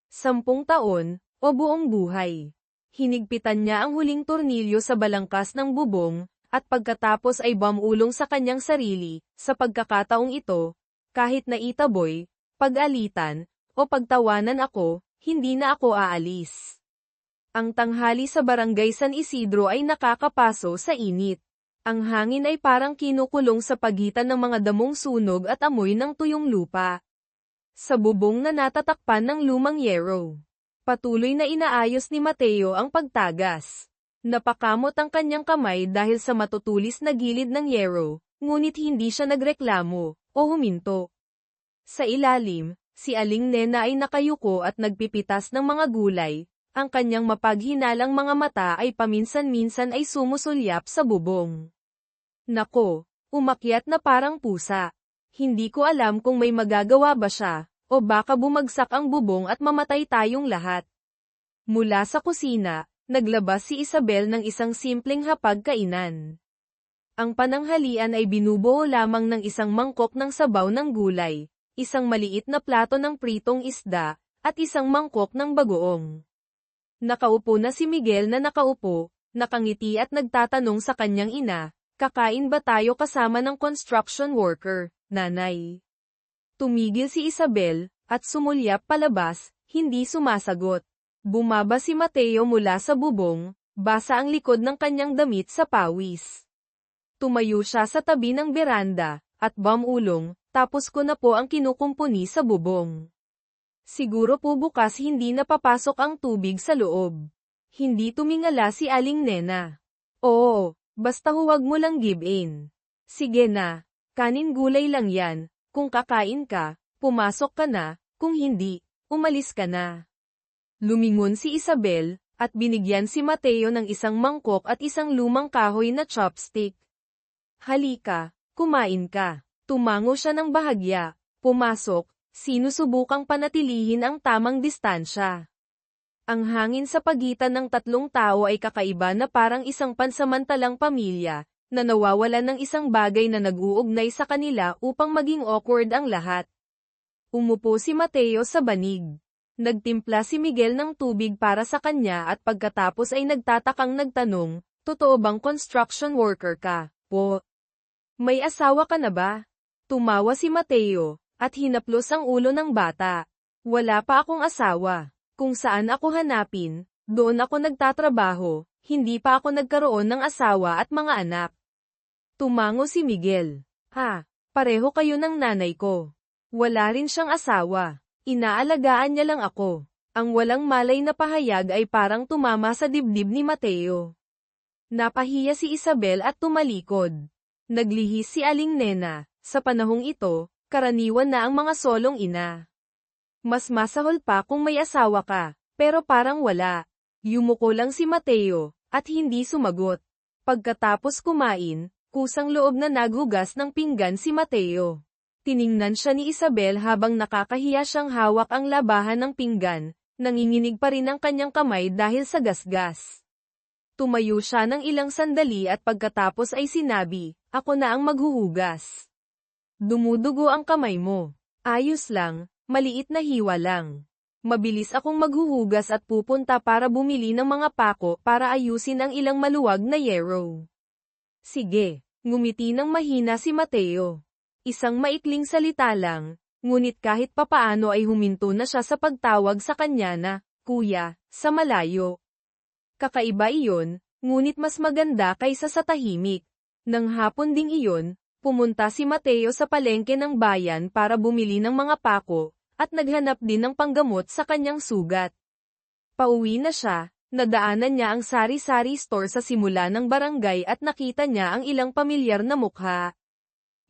A: 10 taon, o buong buhay. Hinigpitan niya ang huling tornilyo sa balangkas ng bubong, at pagkatapos ay bumulong sa kanyang sarili, sa pagkakataong ito, kahit na itaboy, pag-alitan, o pagtawanan ako, hindi na ako aalis. Ang tanghali sa barangay San Isidro ay nakakapaso sa init. Ang hangin ay parang kinukulong sa pagitan ng mga damong sunog at amoy ng tuyong lupa. Sa bubong na natatakpan ng lumang yero, patuloy na inaayos ni Mateo ang pagtagas. Napakamot ang kanyang kamay dahil sa matutulis na gilid ng yero, ngunit hindi siya nagreklamo o huminto. Sa ilalim, si Aling Nena ay nakayuko at nagpipitas ng mga gulay. Ang kanyang mapaghinalang mga mata ay paminsan-minsan ay sumusulyap sa bubong. Nako, umakyat na parang pusa. Hindi ko alam kung may magagawa ba siya, o baka bumagsak ang bubong at mamatay tayong lahat. Mula sa kusina, naglabas si Isabel ng isang simpleng hapag-kainan. Ang pananghalian ay binubuo lamang ng isang mangkok ng sabaw ng gulay, isang maliit na plato ng pritong isda, at isang mangkok ng bagoong. Nakaupo na si Miguel na nakaupo, nakangiti at nagtatanong sa kanyang ina, kakain ba tayo kasama ng construction worker, nanay? Tumigil si Isabel, at sumulyap palabas, hindi sumasagot. Bumaba si Mateo mula sa bubong, basa ang likod ng kanyang damit sa pawis. Tumayo siya sa tabi ng beranda, at bumulong, tapos ko na po ang kinukumpuni sa bubong. Siguro po bukas hindi napapasok ang tubig sa loob. Hindi tumingala si Aling Nena. Oo, basta huwag mo lang give in. Sige na, kanin gulay lang yan, kung kakain ka, pumasok ka na, kung hindi, umalis ka na. Lumingon si Isabel, at binigyan si Mateo ng isang mangkok at isang lumang kahoy na chopstick. Halika, kumain ka. Tumango siya ng bahagya, pumasok, sinusubukang panatilihin ang tamang distansya. Ang hangin sa pagitan ng tatlong tao ay kakaiba na parang isang pansamantalang pamilya, na nawawalan ng isang bagay na nag-uugnay sa kanila upang maging awkward ang lahat. Umupo si Mateo sa banig. Nagtimpla si Miguel ng tubig para sa kanya at pagkatapos ay nagtatakang nagtanong, totoo bang construction worker ka, po? May asawa ka na ba? Tumawa si Mateo, at hinaplos ang ulo ng bata. Wala pa akong asawa. Kung saan ako hanapin, doon ako nagtatrabaho, hindi pa ako nagkaroon ng asawa at mga anak. Tumango si Miguel. Ha, pareho kayo ng nanay ko. Wala rin siyang asawa. Inaalagaan niya lang ako. Ang walang malay na pahayag ay parang tumama sa dibdib ni Mateo. Napahiya si Isabel at tumalikod. Naglihis si Aling Nena. Sa panahong ito, karaniwan na ang mga solong ina. Mas masahol pa kung may asawa ka, pero parang wala. Yumuko lang si Mateo, at hindi sumagot. Pagkatapos kumain, kusang loob na naghugas ng pinggan si Mateo. Tiningnan siya ni Isabel habang nakakahiya siyang hawak ang labahan ng pinggan, nanginginig pa rin ang kanyang kamay dahil sa gasgas. Tumayo siya ng ilang sandali at pagkatapos ay sinabi, ako na ang maghuhugas. Dumudugo ang kamay mo. Ayos lang, maliit na hiwa lang. Mabilis akong maghuhugas at pupunta para bumili ng mga pako para ayusin ang ilang maluwag na yero. Sige, ngumiti ng mahina si Mateo. Isang maikling salita lang, ngunit kahit papaano ay huminto na siya sa pagtawag sa kanya na, Kuya, sa malayo. Kakaiba iyon, ngunit mas maganda kaysa sa tahimik. Nang hapon ding iyon, pumunta si Mateo sa palengke ng bayan para bumili ng mga pako, at naghanap din ng panggamot sa kanyang sugat. Pauwi na siya, nadaanan niya ang sari-sari store sa simula ng barangay at nakita niya ang ilang pamilyar na mukha.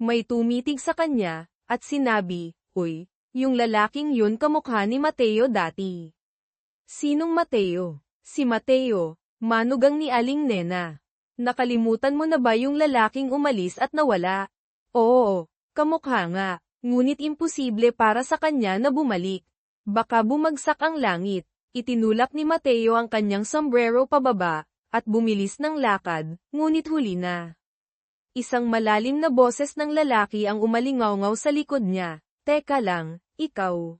A: May tumitig sa kanya, at sinabi, Uy, yung lalaking yun kamukha ni Mateo dati. Sinong Mateo? Si Mateo, manugang ni Aling Nena. Nakalimutan mo na ba yung lalaking umalis at nawala? Oo, kamukha nga, ngunit imposible para sa kanya na bumalik. Baka bumagsak ang langit. Itinulak ni Mateo ang kanyang sombrero pababa, at bumilis ng lakad, ngunit huli na. Isang malalim na boses ng lalaki ang umalingaw-ngaw sa likod niya. Teka lang, ikaw.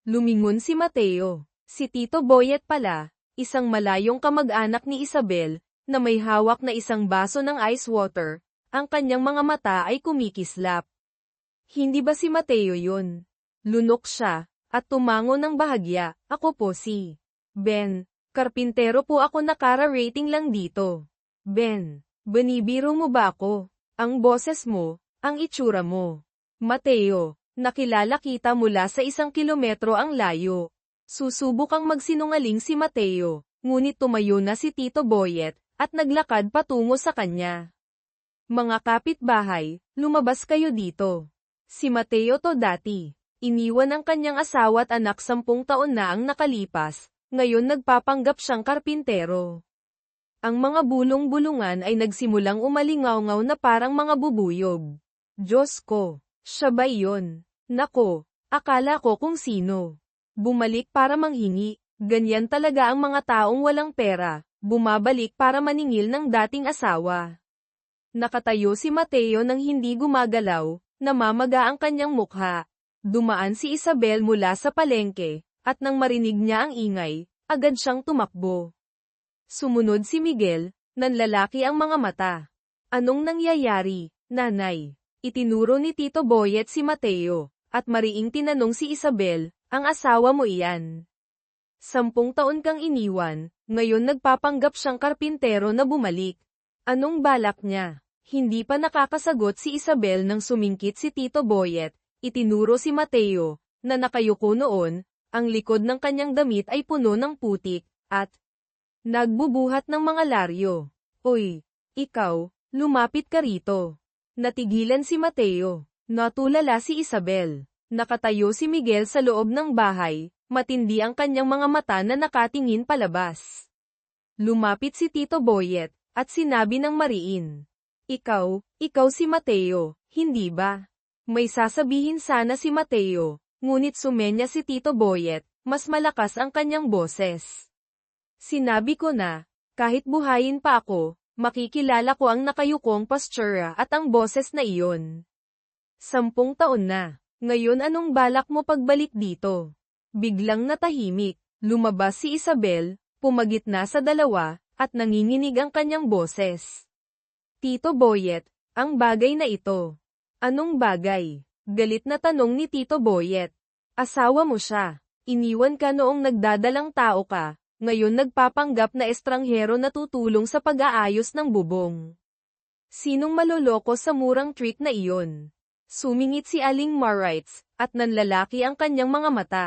A: Lumingon si Mateo. Si Tito Boyet pala, isang malayong kamag-anak ni Isabel, na may hawak na isang baso ng ice water, ang kanyang mga mata ay kumikislap. Hindi ba si Mateo yun? Lunok siya, at tumango ng bahagya. Ako po si Ben. Karpintero po ako, nakara-rating lang dito. Ben, binibiro mo ba ako? Ang boses mo, ang itsura mo. Mateo, nakilala kita mula sa 1 kilometro ang layo. Susubukang magsinungaling si Mateo, ngunit tumayo na si Tito Boyet, at naglakad patungo sa kanya. Mga kapitbahay, lumabas kayo dito. Si Mateo to dati. Iniwan ang kanyang asawa at anak 10 taon na ang nakalipas, ngayon nagpapanggap siyang karpintero. Ang mga bulong-bulungan ay nagsimulang umalingaw-ngaw na parang mga bubuyog. Diyos ko, siya ba iyon? Nako, akala ko kung sino. Bumalik para manghingi, ganyan talaga ang mga taong walang pera, bumabalik para maningil ng dating asawa. Nakatayo si Mateo nang hindi gumagalaw, namamaga ang kanyang mukha. Dumaan si Isabel mula sa palengke, at nang marinig niya ang ingay, agad siyang tumakbo. Sumunod si Miguel, nanlalaki ang mga mata. Anong nangyayari, nanay? Itinuro ni Tito Boyet si Mateo, at mariing tinanong si Isabel, ang asawa mo iyan. 10 taon kang iniwan, ngayon nagpapanggap siyang karpintero na bumalik. Anong balak niya? Hindi pa nakakasagot si Isabel nang sumingkit si Tito Boyet. Itinuro si Mateo, na nakayuko noon, ang likod ng kanyang damit ay puno ng putik, at nagbubuhat ng mga laryo. Oy, ikaw, lumapit ka rito. Natigilan si Mateo. Natulala si Isabel. Nakatayo si Miguel sa loob ng bahay, matindi ang kanyang mga mata na nakatingin palabas. Lumapit si Tito Boyet, at sinabi ng mariin. Ikaw si Mateo, hindi ba? May sasabihin sana si Mateo, ngunit sumenya si Tito Boyet, mas malakas ang kanyang boses. Sinabi ko na, kahit buhayin pa ako, makikilala ko ang nakayukong postura at ang boses na iyon. 10 taon na, ngayon anong balak mo pagbalik dito? Biglang natahimik, lumabas si Isabel, pumagitna sa dalawa, at nanginginig ang kanyang boses. Tito Boyet, ang bagay na ito. Anong bagay? Galit na tanong ni Tito Boyet. Asawa mo siya. Iniwan ka noong nagdadalang tao ka, ngayon nagpapanggap na estranghero na tutulong sa pag-aayos ng bubong. Sinong maloloko sa murang trick na iyon? Sumingit si Aling Marites, at nanlalaki ang kanyang mga mata.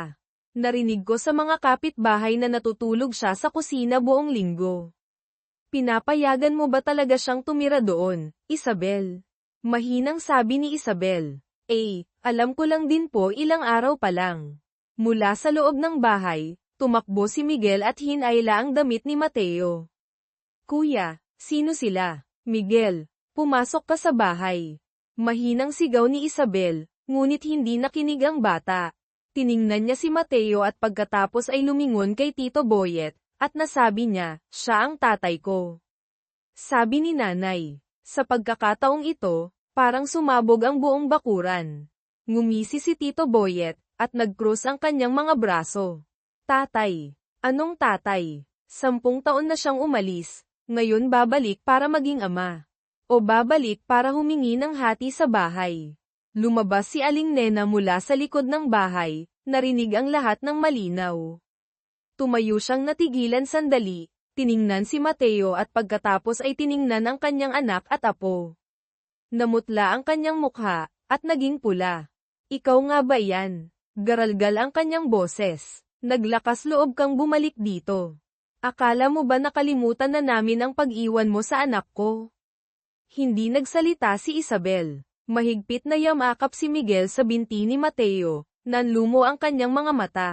A: Narinig ko sa mga kapitbahay na natutulog siya sa kusina buong linggo. Pinapayagan mo ba talaga siyang tumira doon, Isabel? Mahinang sabi ni Isabel. Alam ko lang din po, ilang araw pa lang. Mula sa loob ng bahay, tumakbo si Miguel at hinayla ang damit ni Mateo. Kuya, sino sila? Miguel, pumasok ka sa bahay. Mahinang sigaw ni Isabel, ngunit hindi nakinig ang bata. Tiningnan niya si Mateo at pagkatapos ay lumingon kay Tito Boyet, at nasabi niya, siya ang tatay ko. Sabi ni nanay. Sa pagkakataong ito, parang sumabog ang buong bakuran. Ngumisi si Tito Boyet, at nag-cross ang kanyang mga braso. Tatay. Anong tatay? 10 taon na siyang umalis, ngayon babalik para maging ama. O babalik para humingi ng hati sa bahay. Lumabas si Aling Nena mula sa likod ng bahay, narinig ang lahat ng malinaw. Tumayo siyang natigilan sandali, tiningnan si Mateo at pagkatapos ay tiningnan ang kanyang anak at apo. Namutla ang kanyang mukha, at naging pula. Ikaw nga ba yan? Garalgal ang kanyang boses. Naglakas loob kang bumalik dito. Akala mo ba nakalimutan na namin ang pag-iwan mo sa anak ko? Hindi nagsalita si Isabel. Mahigpit na yamakap si Miguel sa binti ni Mateo, nanlumo ang kanyang mga mata.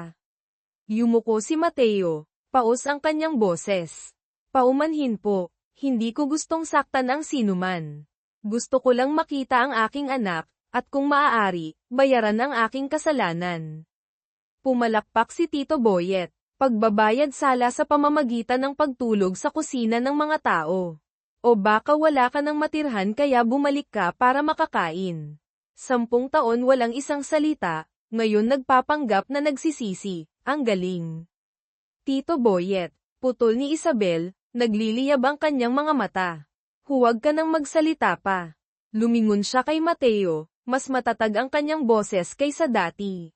A: Yumuko si Mateo, paos ang kanyang boses. Paumanhin po, hindi ko gustong saktan ang sinuman. Gusto ko lang makita ang aking anak, at kung maaari, bayaran ang aking kasalanan. Pumalakpak si Tito Boyet, pagbabayad sala sa pamamagitan ng pagtulog sa kusina ng mga tao. O baka wala ka ng matirhan kaya bumalik ka para makakain. 10 taon walang isang salita, ngayon nagpapanggap na nagsisisi, ang galing. Tito Boyet, putol ni Isabel, Nagliliyab ang kanyang mga mata. Huwag ka nang magsalita pa. Lumingon siya kay Mateo, mas matatag ang kanyang boses kaysa dati.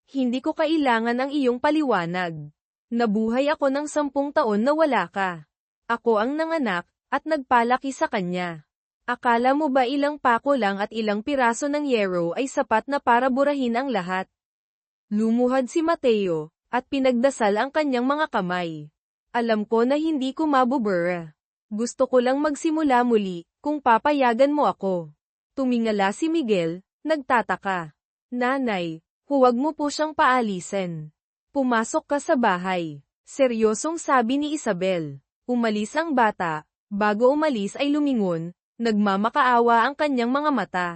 A: Hindi ko kailangan ang iyong paliwanag. Nabuhay ako ng 10 taon na wala ka. Ako ang nanganak, at nagpalaki sa kanya. Akala mo ba ilang pako lang at ilang piraso ng yero ay sapat na para burahin ang lahat? Lumuhad si Mateo, at pinagdasal ang kanyang mga kamay. Alam ko na hindi ko mabubura. Gusto ko lang magsimula muli, kung papayagan mo ako. Tumingala si Miguel, nagtataka. Nanay, huwag mo po siyang paalisin. Pumasok ka sa bahay. Seryosong sabi ni Isabel. Umalis ang bata, bago umalis ay lumingon, nagmamakaawa ang kanyang mga mata.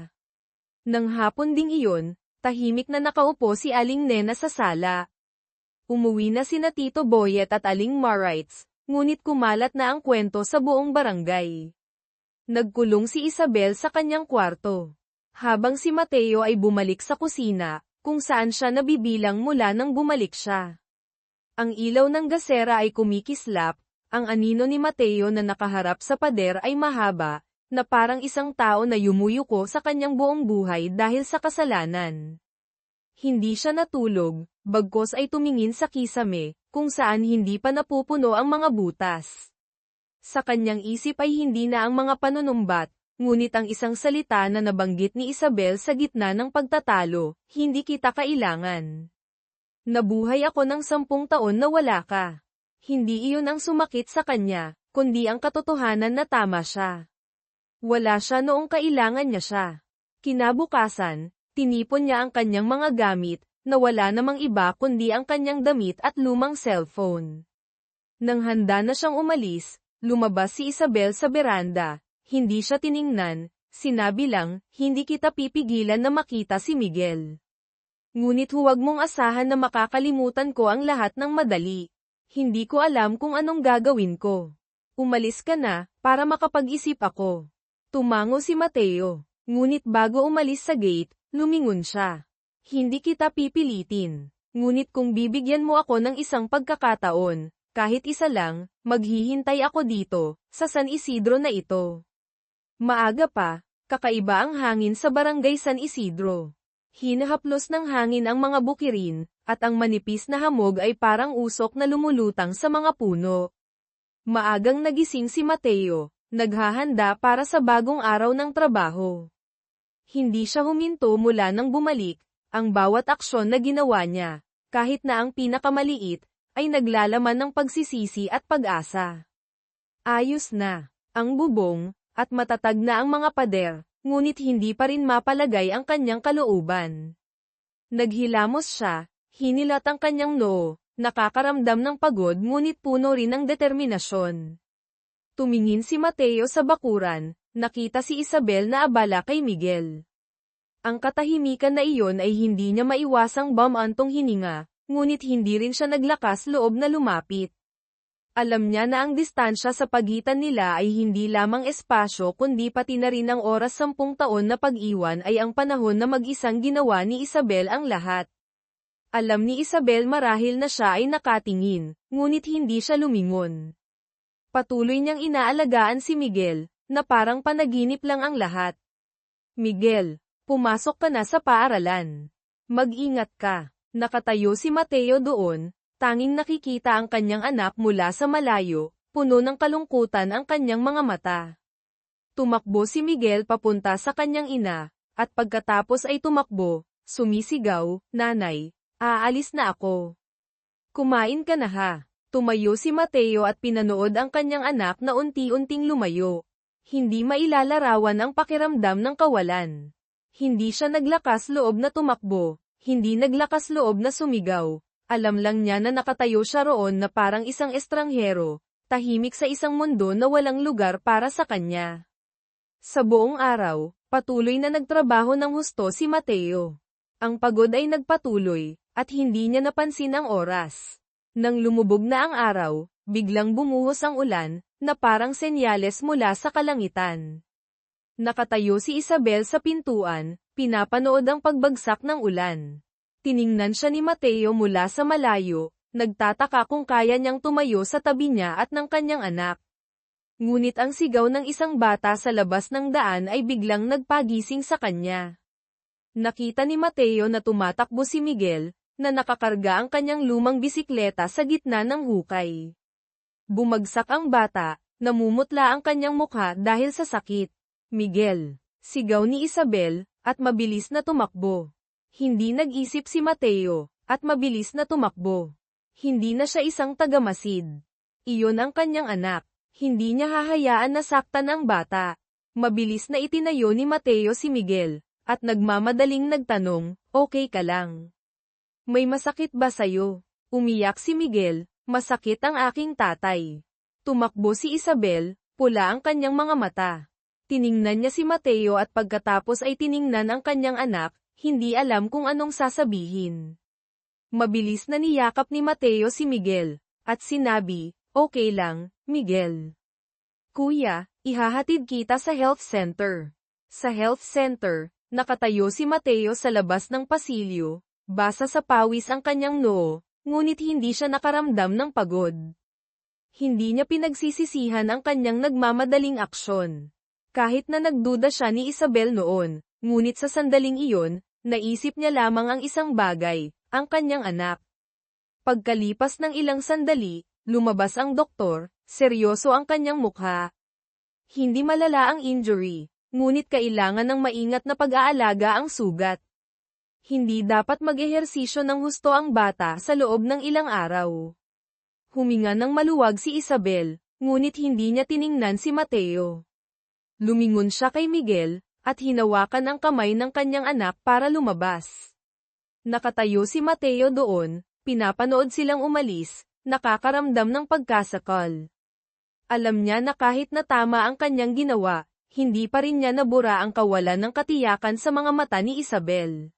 A: Nang hapon ding iyon, tahimik na nakaupo si Aling Nena sa sala. Umuwi na sina Tito Boyet at Aling Marites, ngunit kumalat na ang kwento sa buong barangay. Nagkulong si Isabel sa kanyang kwarto. Habang si Mateo ay bumalik sa kusina, kung saan siya nabibilang mula nang bumalik siya. Ang ilaw ng gasera ay kumikislap, ang anino ni Mateo na nakaharap sa pader ay mahaba, na parang isang tao na yumuyuko sa kanyang buong buhay dahil sa kasalanan. Hindi siya natulog, bagkos ay tumingin sa kisame, kung saan hindi pa napupuno ang mga butas. Sa kanyang isip ay hindi na ang mga panunumbat, ngunit ang isang salita na nabanggit ni Isabel sa gitna ng pagtatalo, hindi kita kailangan. Nabuhay ako ng 10 taon na wala ka. Hindi iyon ang sumakit sa kanya, kundi ang katotohanan na tama siya. Wala siya noong kailangan niya siya. Kinabukasan, tinipon niya ang kanyang mga gamit, na wala namang iba kundi ang kanyang damit at lumang cellphone. Nang handa na siyang umalis, lumabas si Isabel sa beranda, hindi siya tiningnan, sinabi lang, hindi kita pipigilan na makita si Miguel. Ngunit huwag mong asahan na makakalimutan ko ang lahat ng madali. Hindi ko alam kung anong gagawin ko. Umalis ka na, para makapag-isip ako. Tumango si Mateo, ngunit bago umalis sa gate, lumingon siya. Hindi kita pipilitin, ngunit kung bibigyan mo ako ng isang pagkakataon, kahit isa lang, maghihintay ako dito, sa San Isidro na ito. Maaga pa, kakaiba ang hangin sa barangay San Isidro. Hinahaplos ng hangin ang mga bukirin, at ang manipis na hamog ay parang usok na lumulutang sa mga puno. Maagang nagising si Mateo, naghahanda para sa bagong araw ng trabaho. Hindi siya huminto mula nang bumalik, ang bawat aksyon na ginawa niya, kahit na ang pinakamaliit, ay naglalaman ng pagsisisi at pag-asa. Ayos na, ang bubong, at matatag na ang mga pader, ngunit hindi pa rin mapalagay ang kanyang kalooban. Naghilamos siya, hinilat ang kanyang noo, nakakaramdam ng pagod ngunit puno rin ng determinasyon. Tumingin si Mateo sa bakuran, nakita si Isabel na abala kay Miguel. Ang katahimikan na iyon ay hindi niya maiwasang bumantong hininga, ngunit hindi rin siya naglakas loob na lumapit. Alam niya na ang distansya sa pagitan nila ay hindi lamang espasyo kundi pati na rin ang oras 10 taon na pag-iwan ay ang panahon na mag-isang ginawa ni Isabel ang lahat. Alam ni Isabel marahil na siya ay nakatingin, ngunit hindi siya lumingon. Patuloy niyang inaalagaan si Miguel, na parang panaginip lang ang lahat. Miguel, pumasok ka na sa paaralan. Mag-ingat ka. Nakatayo si Mateo doon, tanging nakikita ang kanyang anak mula sa malayo, puno ng kalungkutan ang kanyang mga mata. Tumakbo si Miguel papunta sa kanyang ina, at pagkatapos ay tumakbo, sumisigaw, "Nanay, aalis na ako. Kumain ka na ha." Tumayo si Mateo at pinanood ang kanyang anak na unti-unting lumayo. Hindi mailalarawan ang pakiramdam ng kawalan. Hindi siya naglakas loob na tumakbo, hindi naglakas loob na sumigaw. Alam lang niya na nakatayo siya roon na parang isang estranghero, tahimik sa isang mundo na walang lugar para sa kanya. Sa buong araw, patuloy na nagtrabaho ng husto si Mateo. Ang pagod ay nagpatuloy, at hindi niya napansin ang oras. Nang lumubog na ang araw, biglang bumuhos ang ulan, na parang senyales mula sa kalangitan. Nakatayo si Isabel sa pintuan, pinapanood ang pagbagsak ng ulan. Tiningnan siya ni Mateo mula sa malayo, Nagtataka kung kaya niyang tumayo sa tabi niya at ng kanyang anak. Ngunit ang sigaw ng isang bata sa labas ng daan ay biglang nagpagising sa kanya. Nakita ni Mateo na tumatakbo si Miguel, na nakakarga ang kanyang lumang bisikleta sa gitna ng hukay. Bumagsak ang bata, namumutla ang kanyang mukha dahil sa sakit. Miguel, sigaw ni Isabel, at mabilis na tumakbo. Hindi nag-isip si Mateo, at mabilis na tumakbo. Hindi na siya isang tagamasid. Iyon ang kanyang anak. Hindi niya hahayaan na saktan ang bata. Mabilis na itinayo ni Mateo si Miguel, at nagmamadaling nagtanong, "Okay ka lang? May masakit ba sayo?" Umiyak si Miguel, "Masakit ang aking tatay." Tumakbo si Isabel, pula ang kanyang mga mata. Tiningnan niya si Mateo at pagkatapos ay tiningnan ang kanyang anak, hindi alam kung anong sasabihin. Mabilis na niyakap ni Mateo si Miguel, at sinabi, "Okay lang, Miguel. Kuya, ihahatid kita sa health center." Sa health center, nakatayo si Mateo sa labas ng pasilyo, basa sa pawis ang kanyang noo, ngunit hindi siya nakaramdam ng pagod. Hindi niya pinagsisisihan ang kanyang nagmamadaling aksyon. Kahit na nagduda siya ni Isabel noon, ngunit sa sandaling iyon, naisip niya lamang ang isang bagay, ang kanyang anak. Pagkalipas ng ilang sandali, lumabas ang doktor, seryoso ang kanyang mukha. Hindi malala ang injury, ngunit kailangan ng maingat na pag-aalaga ang sugat. Hindi dapat mag-ehersisyo ng husto ang bata sa loob ng ilang araw. Huminga ng maluwag si Isabel, ngunit hindi niya tiningnan si Mateo. Lumingon siya kay Miguel, at hinawakan ang kamay ng kanyang anak para lumabas. Nakatayo si Mateo doon, pinapanood silang umalis, nakakaramdam ng pagkasakal. Alam niya na kahit na tama ang kanyang ginawa, hindi pa rin niya nabura ang kawalan ng katiyakan sa mga mata ni Isabel.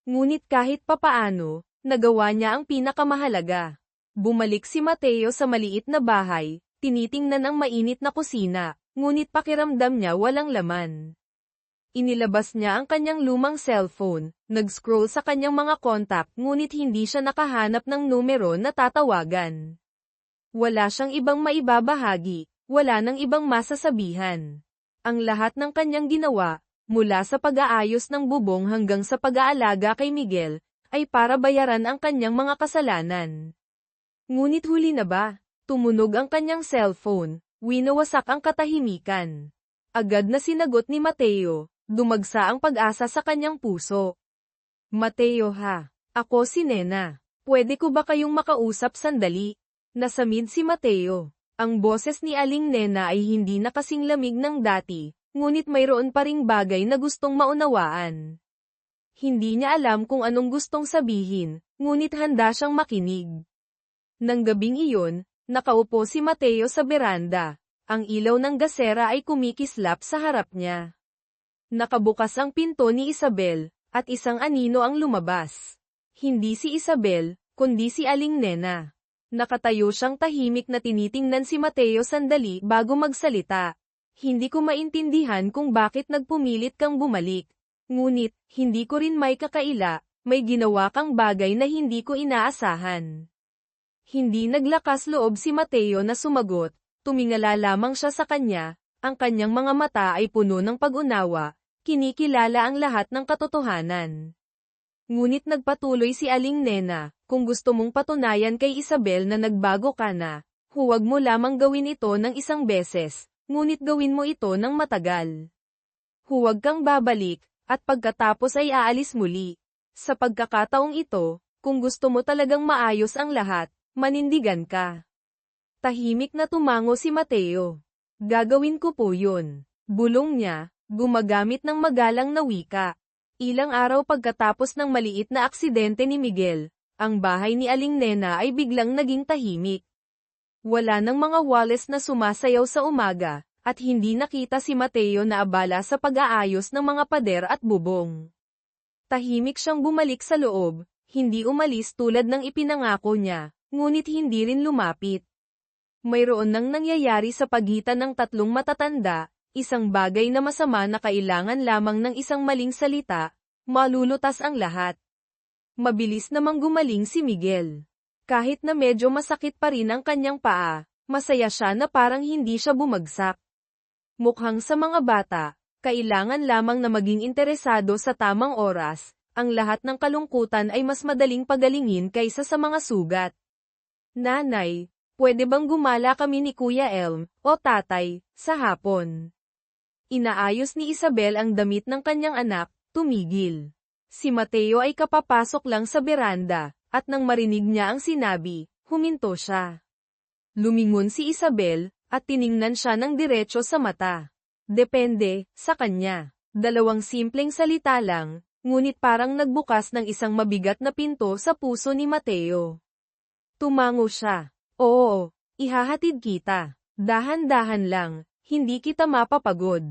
A: Ngunit kahit papaano, nagawa niya ang pinakamahalaga. Bumalik si Mateo sa maliit na bahay, tinitingnan ang mainit na kusina, ngunit pakiramdam niya walang laman. Inilabas niya ang kanyang lumang cellphone, nag-scroll sa kanyang mga contact ngunit hindi siya nakahanap ng numero na tatawagan. Wala siyang ibang maibabahagi, wala nang ibang masasabihan. Ang lahat ng kanyang ginawa, mula sa pag-aayos ng bubong hanggang sa pag-aalaga kay Miguel, ay para bayaran ang kanyang mga kasalanan. Ngunit huli na ba? Tumunog ang kanyang cellphone, winawasak ang katahimikan. Agad na sinagot ni Mateo, dumagsa ang pag-asa sa kanyang puso. "Mateo ha, ako si Nena. Pwede ko ba kayong makausap sandali?" Nasamid si Mateo. Ang boses ni Aling Nena ay hindi na kasing lamig ng dati, ngunit mayroon pa ring bagay na gustong maunawaan. Hindi niya alam kung anong gustong sabihin, ngunit handa siyang makinig. Nang gabing iyon, nakaupo si Mateo sa beranda. Ang ilaw ng gasera ay kumikislap sa harap niya. Nakabukas ang pinto ni Isabel, at isang anino ang lumabas. Hindi si Isabel, kundi si Aling Nena. Nakatayo siyang tahimik na tinitingnan si Mateo sandali bago magsalita. "Hindi ko maintindihan kung bakit nagpumilit kang bumalik. Ngunit, hindi ko rin may kakaila, may ginawa kang bagay na hindi ko inaasahan." Hindi naglakas loob si Mateo na sumagot, tumingala lamang siya sa kanya, ang kanyang mga mata ay puno ng pag-unawa, kinikilala ang lahat ng katotohanan. Ngunit nagpatuloy si Aling Nena, "Kung gusto mong patunayan kay Isabel na nagbago ka na, huwag mo lamang gawin ito ng isang beses, ngunit gawin mo ito ng matagal. Huwag kang babalik, at pagkatapos ay aalis muli. Sa pagkakataong ito, kung gusto mo talagang maayos ang lahat, manindigan ka." Tahimik na tumango si Mateo. "Gagawin ko po yun." Bulong niya, gumagamit ng magalang na wika. Ilang araw pagkatapos ng maliit na aksidente ni Miguel, ang bahay ni Aling Nena ay biglang naging tahimik. Wala nang mga Wallace na sumasayaw sa umaga, at hindi nakita si Mateo na abala sa pag-aayos ng mga pader at bubong. Tahimik siyang bumalik sa loob, hindi umalis tulad ng ipinangako niya, ngunit hindi rin lumapit. Mayroon nang nangyayari sa pagitan ng tatlong matatanda, isang bagay na masama na kailangan lamang ng isang maling salita, malulutas ang lahat. Mabilis namang gumaling si Miguel. Kahit na medyo masakit pa rin ang kanyang paa, masaya siya na parang hindi siya bumagsak. Mukhang sa mga bata, kailangan lamang na maging interesado sa tamang oras, ang lahat ng kalungkutan ay mas madaling pagalingin kaysa sa mga sugat. Nanay, pwede bang gumala kami ni Kuya Elm, o tatay, sa hapon? Inaayos ni Isabel ang damit ng kanyang anak, tumigil. Si Mateo ay kapapasok lang sa beranda, at nang marinig niya ang sinabi, huminto siya. Lumingon si Isabel, at tiningnan siya ng diretso sa mata. Depende, sa kanya. Dalawang simpleng salita lang, ngunit parang nagbukas ng isang mabigat na pinto sa puso ni Mateo. Tumango siya. Oo, ihahatid kita. Dahan-dahan lang, hindi kita mapapagod.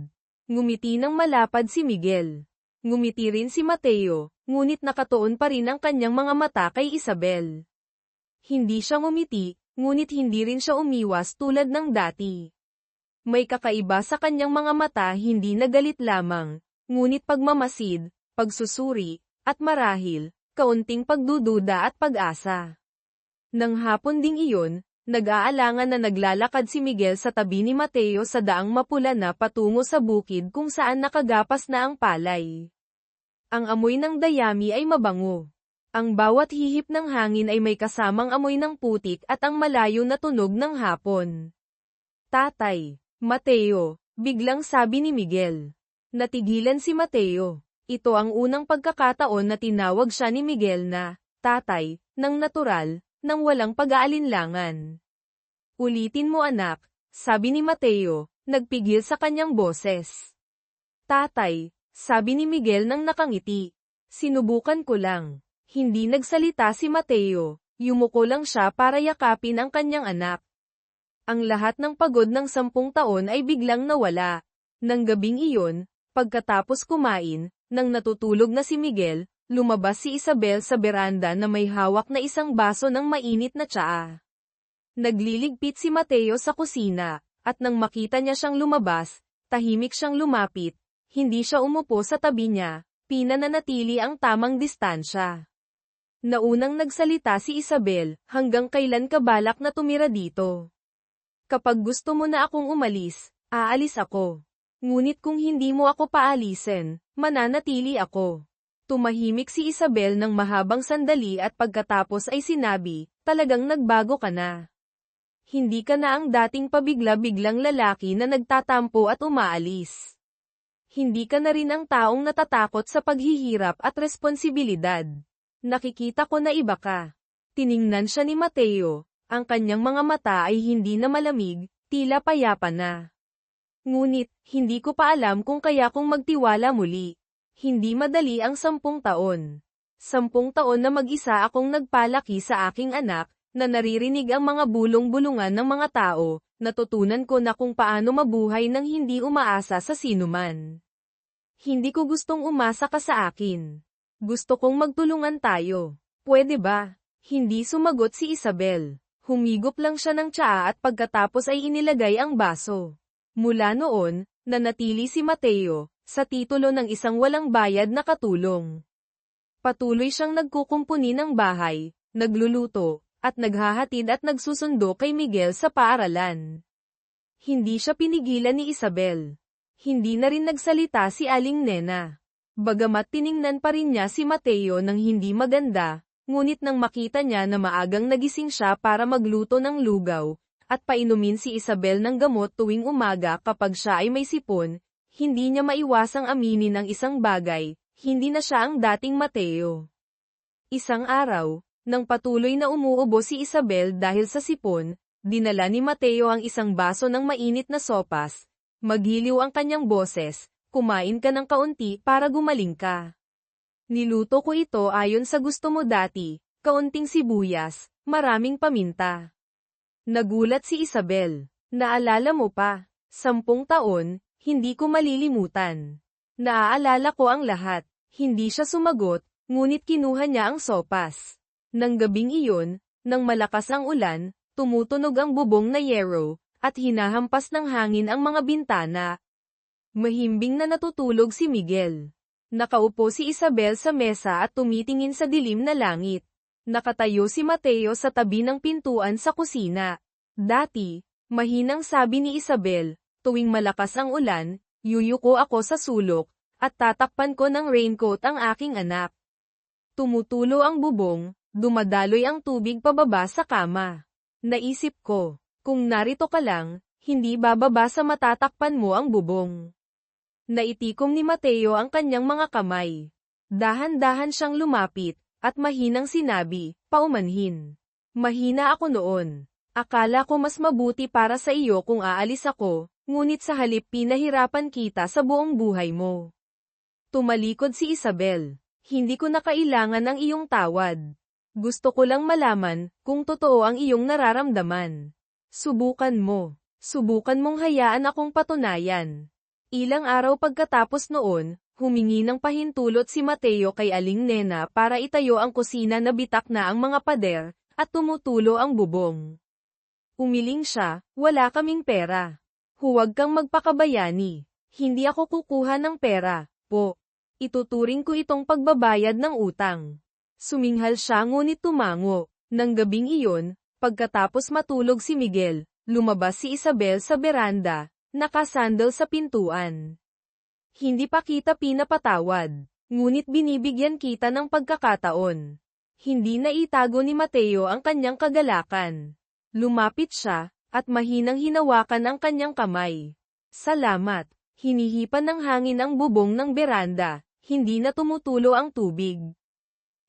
A: Ngumiti ng malapad si Miguel. Ngumiti rin si Mateo, ngunit nakatuon pa rin ang kanyang mga mata kay Isabel. Hindi siya ngumiti, ngunit hindi rin siya umiwas tulad ng dati. May kakaiba sa kanyang mga mata, hindi na galit lamang, ngunit pagmamasid, pagsusuri, at marahil, kaunting pagdududa at pag-asa. Nang hapon ding iyon, nag-aalangan na naglalakad si Miguel sa tabi ni Mateo sa daang mapula na patungo sa bukid kung saan nakagapas na ang palay. Ang amoy ng dayami ay mabango. Ang bawat hihip ng hangin ay may kasamang amoy ng putik at ang malayo na tunog ng hapon. Tatay, Mateo, biglang sabi ni Miguel. Natigilan si Mateo. Ito ang unang pagkakataon na tinawag siya ni Miguel na tatay, ng natural, nang walang pag-aalinlangan. Ulitin mo anak, sabi ni Mateo, nagpigil sa kanyang boses. Tatay, sabi ni Miguel nang nakangiti. Sinubukan ko lang. Hindi nagsalita si Mateo, yumuko lang siya para yakapin ang kanyang anak. Ang lahat ng pagod ng 10 taon ay biglang nawala. Nang gabing iyon, pagkatapos kumain, nang natutulog na si Miguel, lumabas si Isabel sa beranda na may hawak na isang baso ng mainit na tsaa. Nagliligpit si Mateo sa kusina, at nang makita niya siyang lumabas, tahimik siyang lumapit. Hindi siya umupo sa tabi niya, pinananatili ang tamang distansya. Naunang nagsalita si Isabel, hanggang kailan ka balak na tumira dito? Kapag gusto mo na akong umalis, aalis ako. Ngunit kung hindi mo ako paalisin, mananatili ako. Tumahimik si Isabel ng mahabang sandali at pagkatapos ay sinabi, talagang nagbago ka na. Hindi ka na ang dating pabigla-biglang lalaki na nagtatampo at umaalis. Hindi ka na rin ang taong natatakot sa paghihirap at responsibilidad. Nakikita ko na iba ka. Tiningnan siya ni Mateo, ang kanyang mga mata ay hindi na malamig, tila payapa na. Ngunit, hindi ko pa alam kung kaya kong magtiwala muli. Hindi madali ang 10 taon. 10 taon na mag-isa akong nagpalaki sa aking anak, na naririnig ang mga bulong-bulungan ng mga tao, natutunan ko na kung paano mabuhay nang hindi umaasa sa sinuman. Hindi ko gustong umasa ka sa akin. Gusto kong magtulungan tayo. Pwede ba? Hindi sumagot si Isabel. Humigop lang siya ng tsaa at pagkatapos ay inilagay ang baso. Mula noon, nanatili si Mateo, sa titulo ng isang walang bayad na katulong. Patuloy siyang nagkukumpuni ng bahay, nagluluto, at naghahatid at nagsusundo kay Miguel sa paaralan. Hindi siya pinigilan ni Isabel. Hindi na rin nagsalita si Aling Nena. Bagamat tiningnan pa rin niya si Mateo ng hindi maganda, ngunit nang makita niya na maagang nagising siya para magluto ng lugaw, at painumin si Isabel ng gamot tuwing umaga kapag siya ay may sipon, hindi niya maiwasang aminin ang isang bagay, hindi na siya ang dating Mateo. Isang araw, nang patuloy na umuubo si Isabel dahil sa sipon, dinala ni Mateo ang isang baso ng mainit na sopas. Magiliw ang kanyang boses, kumain ka ng kaunti para gumaling ka. Niluto ko ito ayon sa gusto mo dati, kaunting sibuyas, maraming paminta. Nagulat si Isabel. Naalala mo pa, 10 taon, hindi ko malilimutan. Naaalala ko ang lahat. Hindi siya sumagot, ngunit kinuha niya ang sopas. Nang gabing iyon, nang malakas ang ulan, tumutunog ang bubong na yero, at hinahampas ng hangin ang mga bintana. Mahimbing na natutulog si Miguel. Nakaupo si Isabel sa mesa at tumitingin sa dilim na langit. Nakatayo si Mateo sa tabi ng pintuan sa kusina. Dati, mahinang sabi ni Isabel, tuwing malakas ang ulan, yuyuko ako sa sulok, at tatakpan ko ng raincoat ang aking anak. Tumutulo ang bubong, dumadaloy ang tubig pababa sa kama. Naisip ko, kung narito ka lang, hindi bababa sa matatakpan mo ang bubong. Naitikom ni Mateo ang kanyang mga kamay. Dahan-dahan siyang lumapit, at mahinang sinabi, paumanhin. Mahina ako noon. Akala ko mas mabuti para sa iyo kung aalis ako, ngunit sa halip pinahirapan kita sa buong buhay mo. Tumalikod si Isabel. Hindi ko na kailangan ang iyong tawad. Gusto ko lang malaman kung totoo ang iyong nararamdaman. Subukan mo. Subukan mong hayaan akong patunayan. Ilang araw pagkatapos noon, humingi ng pahintulot si Mateo kay Aling Nena para itayo ang kusina na bitak na ang mga pader, at tumutulo ang bubong. Umiling siya, wala kaming pera. Huwag kang magpakabayani. Hindi ako kukuha ng pera, po. Ituturing ko itong pagbabayad ng utang. Suminghal siya ngunit tumango. Nang gabing iyon, pagkatapos matulog si Miguel, lumabas si Isabel sa beranda, nakasandal sa pintuan. Hindi pa kita pinapatawad, ngunit binibigyan kita ng pagkakataon. Hindi na itago ni Mateo ang kanyang kagalakan. Lumapit siya, at mahinang hinawakan ang kanyang kamay. Salamat. Hinihipan ng hangin ang bubong ng beranda, hindi na tumutulo ang tubig.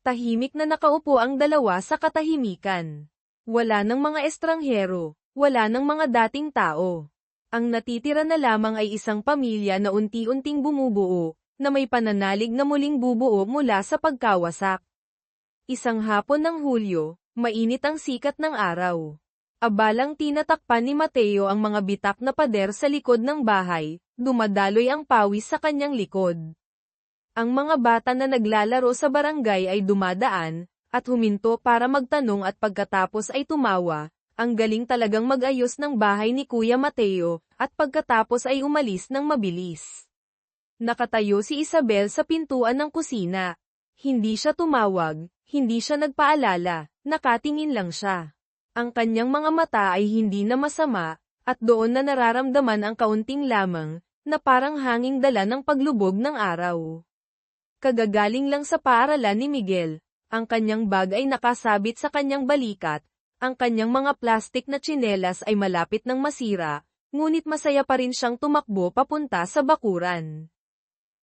A: Tahimik na nakaupo ang dalawa sa katahimikan. Wala ng mga estranghero, wala ng mga dating tao. Ang natitira na lamang ay isang pamilya na unti-unting bumubuo, na may pananalig na muling bubuo mula sa pagkawasak. Isang hapon ng Hulyo, mainit ang sikat ng araw. Abalang tinatakpan ni Mateo ang mga bitak na pader sa likod ng bahay, dumadaloy ang pawis sa kanyang likod. Ang mga bata na naglalaro sa barangay ay dumadaan, at huminto para magtanong at pagkatapos ay tumawa. Ang galing talagang mag-ayos ng bahay ni Kuya Mateo, at pagkatapos ay umalis ng mabilis. Nakatayo si Isabel sa pintuan ng kusina. Hindi siya tumawag, hindi siya nagpaalala, nakatingin lang siya. Ang kanyang mga mata ay hindi na masama, at doon na nararamdaman ang kaunting lamang, na parang hanging dala ng paglubog ng araw. Kagagaling lang sa paaralan ni Miguel, ang kanyang bag ay nakasabit sa kanyang balikat, ang kanyang mga plastik na tsinelas ay malapit ng masira, ngunit masaya pa rin siyang tumakbo papunta sa bakuran.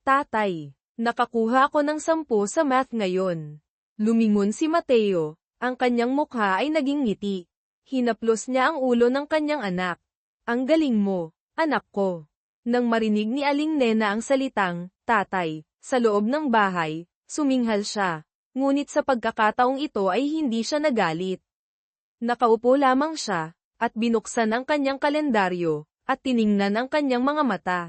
A: Tatay, nakakuha ako ng 10 sa math ngayon. Lumingon si Mateo, ang kanyang mukha ay naging ngiti. Hinaplos niya ang ulo ng kanyang anak. Ang galing mo, anak ko. Nang marinig ni Aling Nena ang salitang, tatay, sa loob ng bahay, suminghal siya. Ngunit sa pagkakataong ito ay hindi siya nagalit. Nakaupo lamang siya, at binuksan ang kanyang kalendaryo, at tiningnan ang kanyang mga mata.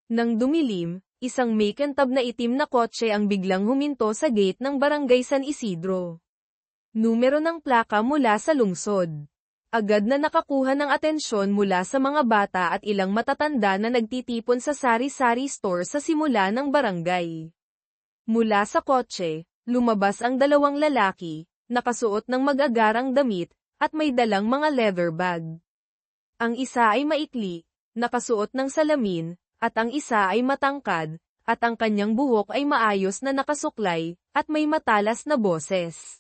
A: Nang dumilim, isang makintab na itim na kotse ang biglang huminto sa gate ng Barangay San Isidro. Numero ng plaka mula sa lungsod. Agad na nakakuha ng atensyon mula sa mga bata at ilang matatanda na nagtitipon sa sari-sari store sa simula ng barangay. Mula sa kotse, lumabas ang 2 lalaki, nakasuot ng mag-agarang damit, at may dalang mga leather bag. Ang isa ay maikli, nakasuot ng salamin, at ang isa ay matangkad, at ang kanyang buhok ay maayos na nakasuklay, at may matalas na boses.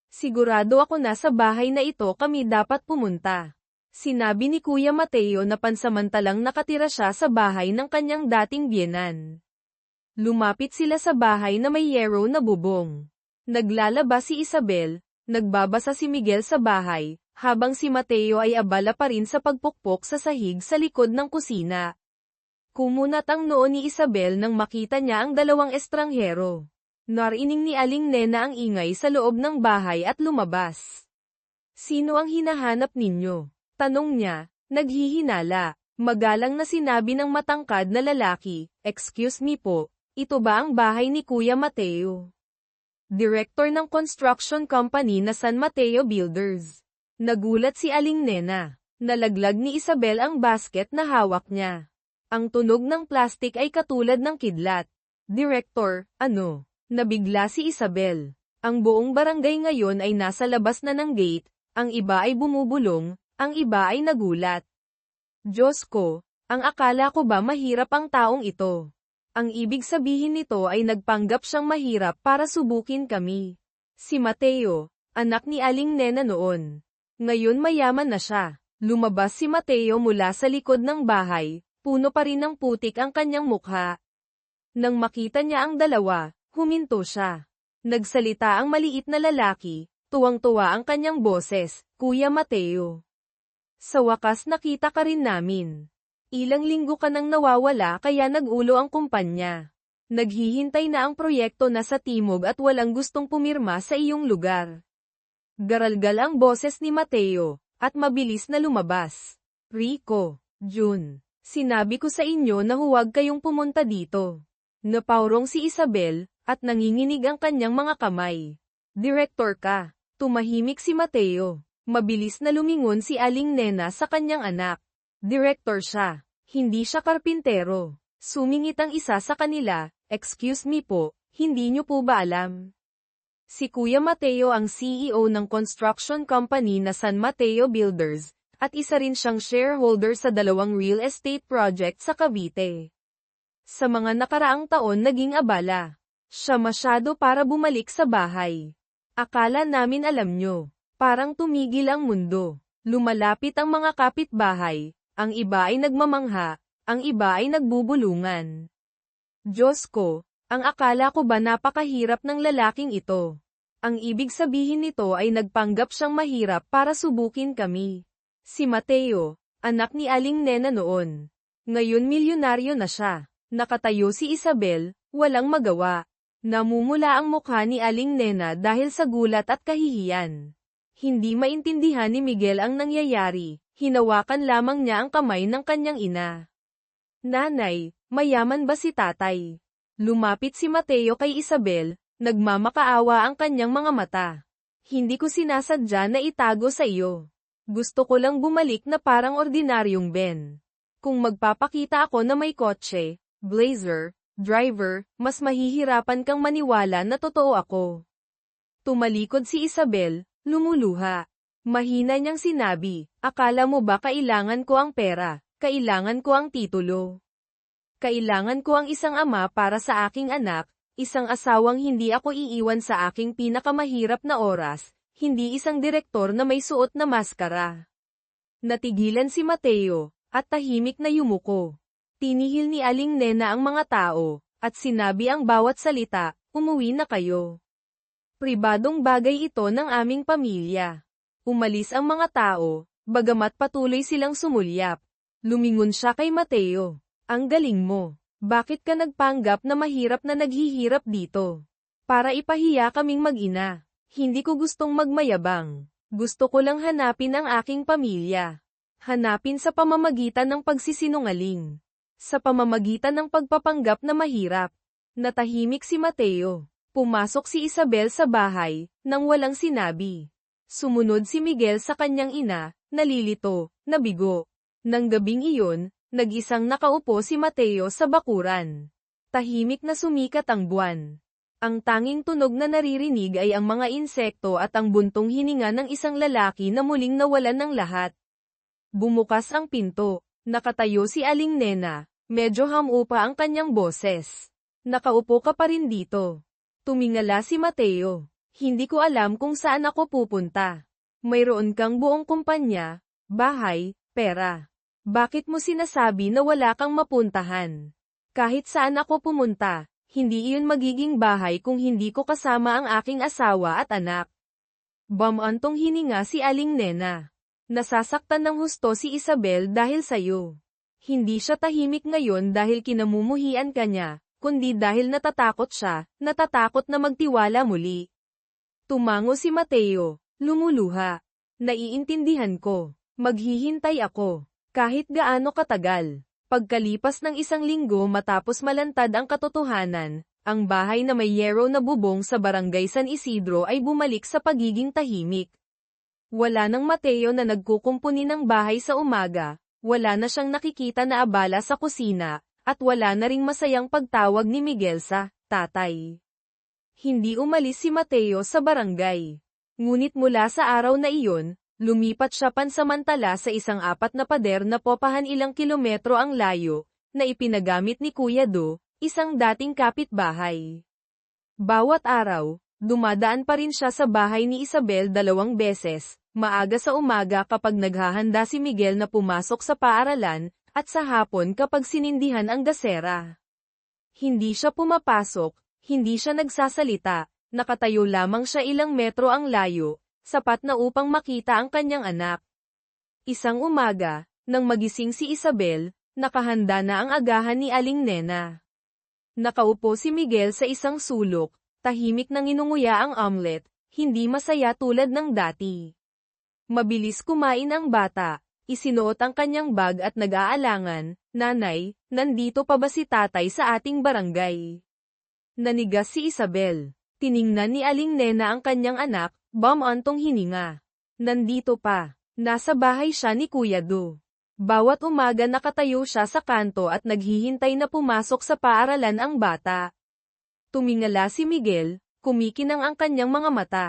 A: Sigurado ako na sa bahay na ito kami dapat pumunta. Sinabi ni Kuya Mateo na pansamantalang nakatira siya sa bahay ng kanyang dating biyenan. Lumapit sila sa bahay na may yero na bubong. Naglalaba si Isabel, nagbabasa si Miguel sa bahay, habang si Mateo ay abala pa rin sa pagpukpok sa sahig sa likod ng kusina. Kumunat ang noo ni Isabel nang makita niya ang 2 estranghero. Narinig ni Aling Nena ang ingay sa loob ng bahay at lumabas. Sino ang hinahanap ninyo? Tanong niya, naghihinala. Magalang na sinabi ng matangkad na lalaki, excuse me po, ito ba ang bahay ni Kuya Mateo? Director ng construction company na San Mateo Builders. Nagulat si Aling Nena. Nalaglag ni Isabel ang basket na hawak niya. Ang tunog ng plastik ay katulad ng kidlat. Director, ano? Nabigla si Isabel. Ang buong barangay ngayon ay nasa labas na ng gate, ang iba ay bumubulong, ang iba ay nagulat. Diyos ko, ang akala ko ba mahirap ang taong ito? Ang ibig sabihin nito ay nagpanggap siyang mahirap para subukin kami. Si Mateo, anak ni Aling Nena noon. Ngayon mayaman na siya. Lumabas si Mateo mula sa likod ng bahay, puno pa rin ng putik ang kanyang mukha. Nang makita niya ang dalawa, huminto siya. Nagsalita ang maliit na lalaki, tuwang-tuwa ang kanyang boses, Kuya Mateo. Sa wakas nakita ka rin namin. Ilang linggo ka nang nawawala kaya nag-ulo ang kumpanya. Naghihintay na ang proyekto na sa timog at walang gustong pumirma sa iyong lugar. Garalgal ang boses ni Mateo, at mabilis na lumabas. Rico, June, sinabi ko sa inyo na huwag kayong pumunta dito. Napaurong si Isabel, at nanginginig ang kanyang mga kamay. Direktor ka. Tumahimik si Mateo. Mabilis na lumingon si Aling Nena sa kanyang anak. Direktor siya. Hindi siya karpintero. Sumingit ang isa sa kanila, excuse me po, hindi niyo po ba alam? Si Kuya Mateo ang CEO ng construction company na San Mateo Builders, at isa rin siyang shareholder sa 2 real estate project sa Cavite. Sa mga nakaraang taon naging abala. Siya masyado para bumalik sa bahay. Akala namin alam nyo. Parang tumigil ang mundo. Lumalapit ang mga kapitbahay, ang iba ay nagmamangha, ang iba ay nagbubulungan. Diyos ko, ang akala ko ba napakahirap ng lalaking ito? Ang ibig sabihin nito ay nagpanggap siyang mahirap para subukin kami. Si Mateo, anak ni Aling Nena noon. Ngayon milyonaryo na siya. Nakatayo si Isabel, walang magawa. Namumula ang mukha ni Aling Nena dahil sa gulat at kahihiyan. Hindi maintindihan ni Miguel ang nangyayari, hinawakan lamang niya ang kamay ng kanyang ina. Nanay, mayaman ba si tatay? Lumapit si Mateo kay Isabel, nagmamakaawa ang kanyang mga mata. Hindi ko sinasadya na itago sa iyo. Gusto ko lang bumalik na parang ordinaryong Ben. Kung magpapakita ako na may kotse, blazer, driver, mas mahihirapan kang maniwala na totoo ako. Tumalikod si Isabel, lumuluha. Mahina niyang sinabi, akala mo ba kailangan ko ang pera, kailangan ko ang titulo. Kailangan ko ang isang ama para sa aking anak, isang asawang hindi ako iiwan sa aking pinakamahirap na oras, hindi isang direktor na may suot na maskara. Natigilan si Mateo, at tahimik na yumuko. Tinihil ni Aling Nena ang mga tao, at sinabi ang bawat salita, umuwi na kayo. Pribadong bagay ito ng aming pamilya. Umalis ang mga tao, bagamat patuloy silang sumulyap. Lumingon siya kay Mateo. Ang galing mo. Bakit ka nagpanggap na mahirap na naghihirap dito? Para ipahiya kaming mag-ina. Hindi ko gustong magmayabang. Gusto ko lang hanapin ang aking pamilya. Hanapin sa pamamagitan ng pagsisinungaling. Sa pamamagitan ng pagpapanggap na mahirap. Natahimik si Mateo. Pumasok si Isabel sa bahay, nang walang sinabi. Sumunod si Miguel sa kanyang ina, nalilito, nabigo. Nang gabing iyon, nag-isang nakaupo si Mateo sa bakuran. Tahimik na sumikat ang buwan. Ang tanging tunog na naririnig ay ang mga insekto at ang buntong hininga ng isang lalaki na muling nawalan ng lahat. Bumukas ang pinto. Nakatayo si Aling Nena. Medyo hamupa ang kanyang boses. Nakaupo ka pa rin dito. Tumingala si Mateo. Hindi ko alam kung saan ako pupunta. Mayroon kang buong kumpanya, bahay, pera. Bakit mo sinasabi na wala kang mapuntahan? Kahit saan ako pumunta, hindi iyon magiging bahay kung hindi ko kasama ang aking asawa at anak. Bamantong hininga si Aling Nena. Nasasaktan ng husto si Isabel dahil sayo. Hindi siya tahimik ngayon dahil kinamumuhian ka niya, kundi dahil natatakot siya, natatakot na magtiwala muli. Tumango si Mateo, lumuluha. Naiintindihan ko. Maghihintay ako. Kahit gaano katagal. Pagkalipas ng 1 linggo matapos malantad ang katotohanan, ang bahay na may yero na bubong sa barangay San Isidro ay bumalik sa pagiging tahimik. Wala nang Mateo na nagkukumpuni ng bahay sa umaga, wala na siyang nakikita na abala sa kusina, at wala na ring masayang pagtawag ni Miguel sa tatay. Hindi umalis si Mateo sa barangay. Ngunit mula sa araw na iyon, lumipat siya pansamantala sa isang 4 na pader na popahan ilang kilometro ang layo, na ipinagamit ni Kuya Do, isang dating kapitbahay. Bawat araw, dumadaan pa rin siya sa bahay ni Isabel 2 beses, maaga sa umaga kapag naghahanda si Miguel na pumasok sa paaralan, at sa hapon kapag sinindihan ang gasera. Hindi siya pumapasok, hindi siya nagsasalita, nakatayo lamang siya ilang metro ang layo, sapat na upang makita ang kanyang anak. Isang umaga, nang magising si Isabel, nakahanda na ang agahan ni Aling Nena. Nakaupo si Miguel sa isang sulok, tahimik nang inunguya ang omelet, hindi masaya tulad ng dati. Mabilis kumain ang bata, isinuot ang kanyang bag at nag-aalangan, "Nanay, nandito pa ba si tatay sa ating barangay?" Nanigas si Isabel. Tiningnan ni Aling Nena ang kanyang anak, bumantong hininga. "Nandito pa. Nasa bahay siya ni Kuya Do." Bawat umaga nakatayo siya sa kanto at naghihintay na pumasok sa paaralan ang bata. Tumingala si Miguel, kumikinang ang kanyang mga mata.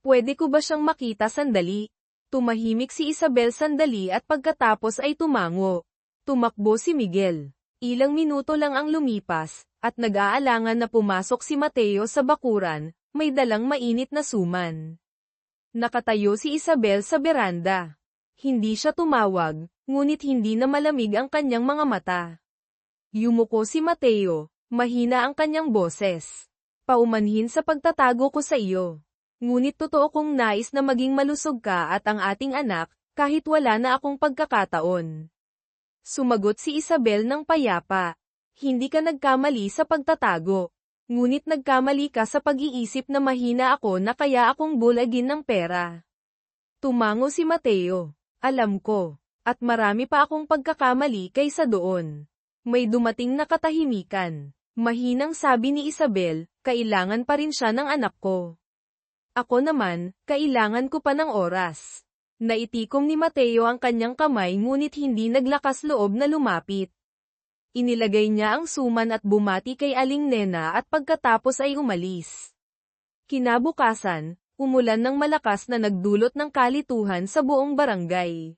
A: "Pwede ko ba siyang makita sandali?" Tumahimik si Isabel sandali at pagkatapos ay tumango. Tumakbo si Miguel. Ilang minuto lang ang lumipas, at nag-aalangan na pumasok si Mateo sa bakuran, may dalang mainit na suman. Nakatayo si Isabel sa beranda. Hindi siya tumawag, ngunit hindi na malamig ang kanyang mga mata. Yumuko si Mateo, mahina ang kanyang boses. "Paumanhin sa pagtatago ko sa iyo. Ngunit totoo kong nais na maging malusog ka at ang ating anak, kahit wala na akong pagkakataon." Sumagot si Isabel ng payapa. "Hindi ka nagkamali sa pagtatago. Ngunit nagkamali ka sa pag-iisip na mahina ako na kaya akong bulagin ng pera." Tumango si Mateo. "Alam ko. At marami pa akong pagkakamali kaysa doon." May dumating na katahimikan. Mahinang sabi ni Isabel, "Kailangan pa rin siya ng anak ko. Ako naman, kailangan ko pa ng oras." Naitikom ni Mateo ang kanyang kamay ngunit hindi naglakas loob na lumapit. Inilagay niya ang suman at bumati kay Aling Nena at pagkatapos ay umalis. Kinabukasan, umulan ng malakas na nagdulot ng kalituhan sa buong barangay.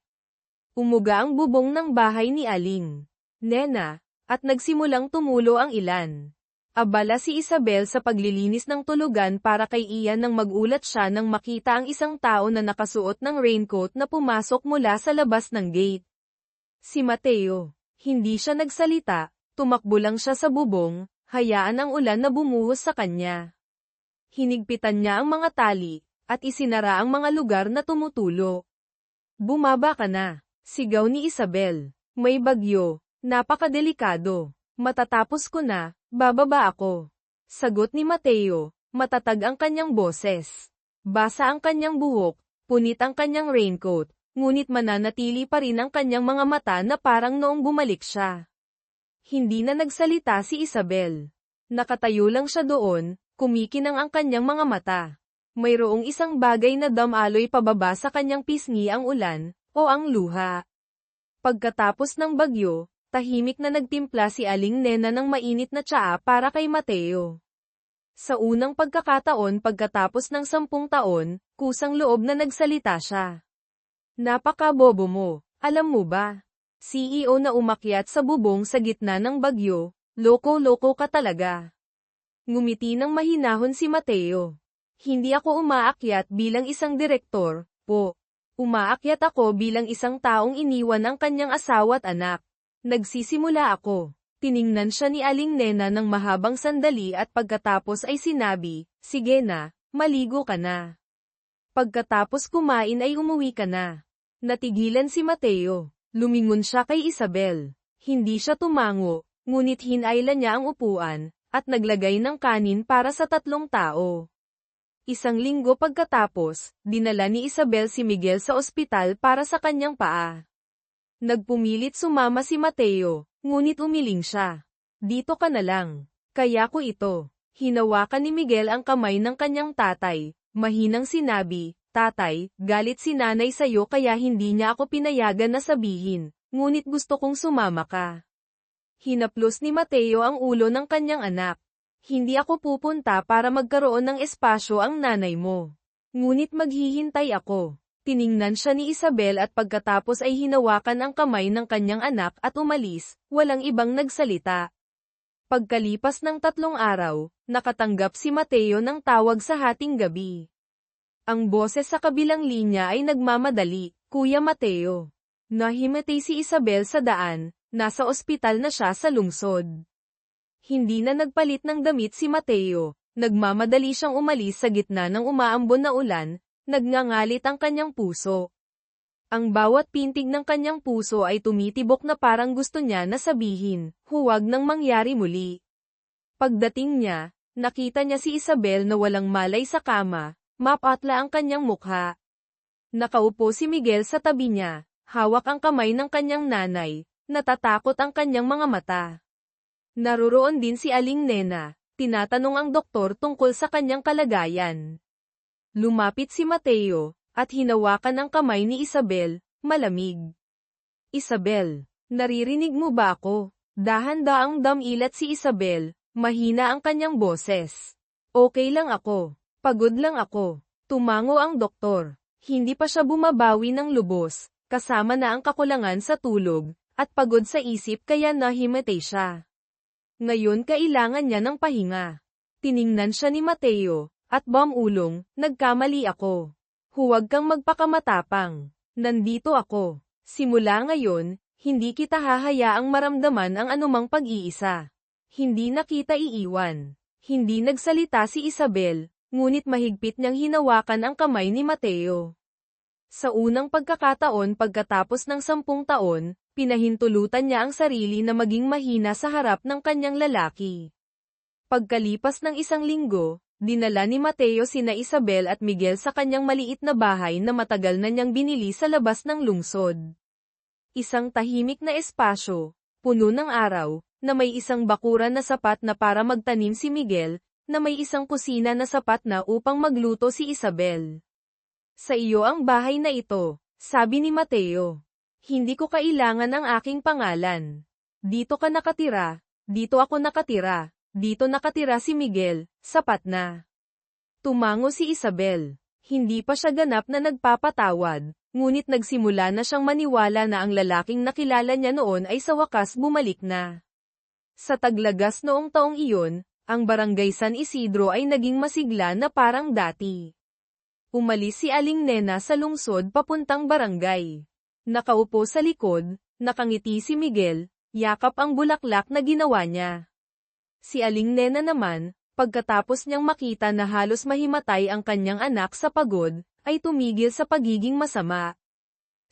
A: Umuga ang bubong ng bahay ni Aling Nena, at nagsimulang tumulo ang ilan. Abala si Isabel sa paglilinis ng tulugan para kay Ian nang magulat siya nang makita ang isang tao na nakasuot ng raincoat na pumasok mula sa labas ng gate. Si Mateo. Hindi siya nagsalita, tumakbo lang siya sa bubong, hayaan ang ulan na bumuhos sa kanya. Hinigpitan niya ang mga tali, at isinara ang mga lugar na tumutulo. "Bumaba ka na," sigaw ni Isabel. "May bagyo, napakadelikado. Matatapos ko na, bababa ako." Sagot ni Mateo, matatag ang kanyang boses. Basa ang kanyang buhok, punit ang kanyang raincoat, ngunit mananatili pa rin ang kanyang mga mata na parang noong bumalik siya. Hindi na nagsalita si Isabel. Nakatayo lang siya doon, kumikinang ang kanyang mga mata. Mayroong isang bagay na damaloy pababa sa kanyang pisngi, ang ulan, o ang luha. Pagkatapos ng bagyo, tahimik na nagtimpla si Aling Nena ng mainit na tsaa para kay Mateo. Sa unang pagkakataon pagkatapos ng 10 taon, kusang loob na nagsalita siya. "Napakabobo mo, alam mo ba? CEO na umakyat sa bubong sa gitna ng bagyo, loko-loko ka talaga." Ngumiti ng mahinahon si Mateo. "Hindi ako umaakyat bilang isang direktor, po. Umaakyat ako bilang isang taong iniwan ang kanyang asawa at anak. Nagsisimula ako." Tiningnan siya ni Aling Nena ng mahabang sandali at pagkatapos ay sinabi, "Sige na, maligo ka na. Pagkatapos kumain ay umuwi ka na." Natigilan si Mateo. Lumingon siya kay Isabel. Hindi siya tumango, ngunit hinailan niya ang upuan, at naglagay ng kanin para sa 3 tao. Isang linggo pagkatapos, dinala ni Isabel si Miguel sa ospital para sa kanyang paa. Nagpumilit sumama si Mateo, ngunit umiling siya. "Dito ka na lang. Kaya ko ito." Hinawakan ni Miguel ang kamay ng kanyang tatay, mahinang sinabi, "Tatay, galit si nanay sa'yo kaya hindi niya ako pinayagan na sabihin, ngunit gusto kong sumama ka." Hinaplos ni Mateo ang ulo ng kanyang anak. Hindi ako pupunta para magkaroon ng espasyo ang nanay mo. Ngunit maghihintay ako. Tiningnan siya ni Isabel at pagkatapos ay hinawakan ang kamay ng kanyang anak at umalis, walang ibang nagsalita. Pagkalipas ng 3 araw, nakatanggap si Mateo ng tawag sa hating gabi. Ang boses sa kabilang linya ay nagmamadali, "Kuya Mateo." Nahimatay si Isabel sa daan, nasa ospital na siya sa lungsod. Hindi na nagpalit ng damit si Mateo, nagmamadali siyang umalis sa gitna ng umaambon na ulan, nagngangalit ang kanyang puso. Ang bawat pintig ng kanyang puso ay tumitibok na parang gusto niya na sabihin, "Huwag nang mangyari muli." Pagdating niya, nakita niya si Isabel na walang malay sa kama, mapatla ang kanyang mukha. Nakaupo si Miguel sa tabi niya, hawak ang kamay ng kanyang nanay, natatakot ang kanyang mga mata. Naroroon din si Aling Nena, tinatanong ang doktor tungkol sa kanyang kalagayan. Lumapit si Mateo, at hinawakan ang kamay ni Isabel, malamig. "Isabel, naririnig mo ba ako?" Dahan-daang damilat si Isabel, mahina ang kanyang boses. "Okay lang ako. Pagod lang ako." Tumango ang doktor. Hindi pa siya bumabawi ng lubos, kasama na ang kakulangan sa tulog, at pagod sa isip kaya nahimatay siya. Ngayon kailangan niya ng pahinga. Tiningnan siya ni Mateo, at bamulong, "Nagkamali ako. Huwag kang magpakamatapang. Nandito ako. Simula ngayon, hindi kita hahayaang maramdaman ang anumang pag-iisa." Hindi na kita iiwan. Hindi nagsalita si Isabel, ngunit mahigpit niyang hinawakan ang kamay ni Mateo. Sa unang pagkakataon pagkatapos ng 10 taon, pinahintulutan niya ang sarili na maging mahina sa harap ng kanyang lalaki. Pagkalipas ng 1 linggo, dinala ni Mateo sina Isabel at Miguel sa kanyang maliit na bahay na matagal na niyang binili sa labas ng lungsod. Isang tahimik na espasyo, puno ng araw, na may isang bakuran na sapat na para magtanim si Miguel, na may isang kusina na sapat na upang magluto si Isabel. "Sa iyo ang bahay na ito," sabi ni Mateo. "Hindi ko kailangan ang aking pangalan. Dito ka nakatira, dito ako nakatira, dito nakatira si Miguel, sapat na." Tumango si Isabel. Hindi pa siya ganap na nagpapatawad, ngunit nagsimula na siyang maniwala na ang lalaking nakilala niya noon ay sa wakas bumalik na. Sa Taglagas noong taong iyon, ang Barangay San Isidro ay naging masigla na parang dati. Umalis si Aling Nena sa lungsod papuntang barangay. Nakaupo sa likod, nakangiti si Miguel, yakap ang bulaklak na ginawa niya. Si Aling Nena naman, pagkatapos niyang makita na halos mahimatay ang kanyang anak sa pagod, ay tumigil sa pagiging masama.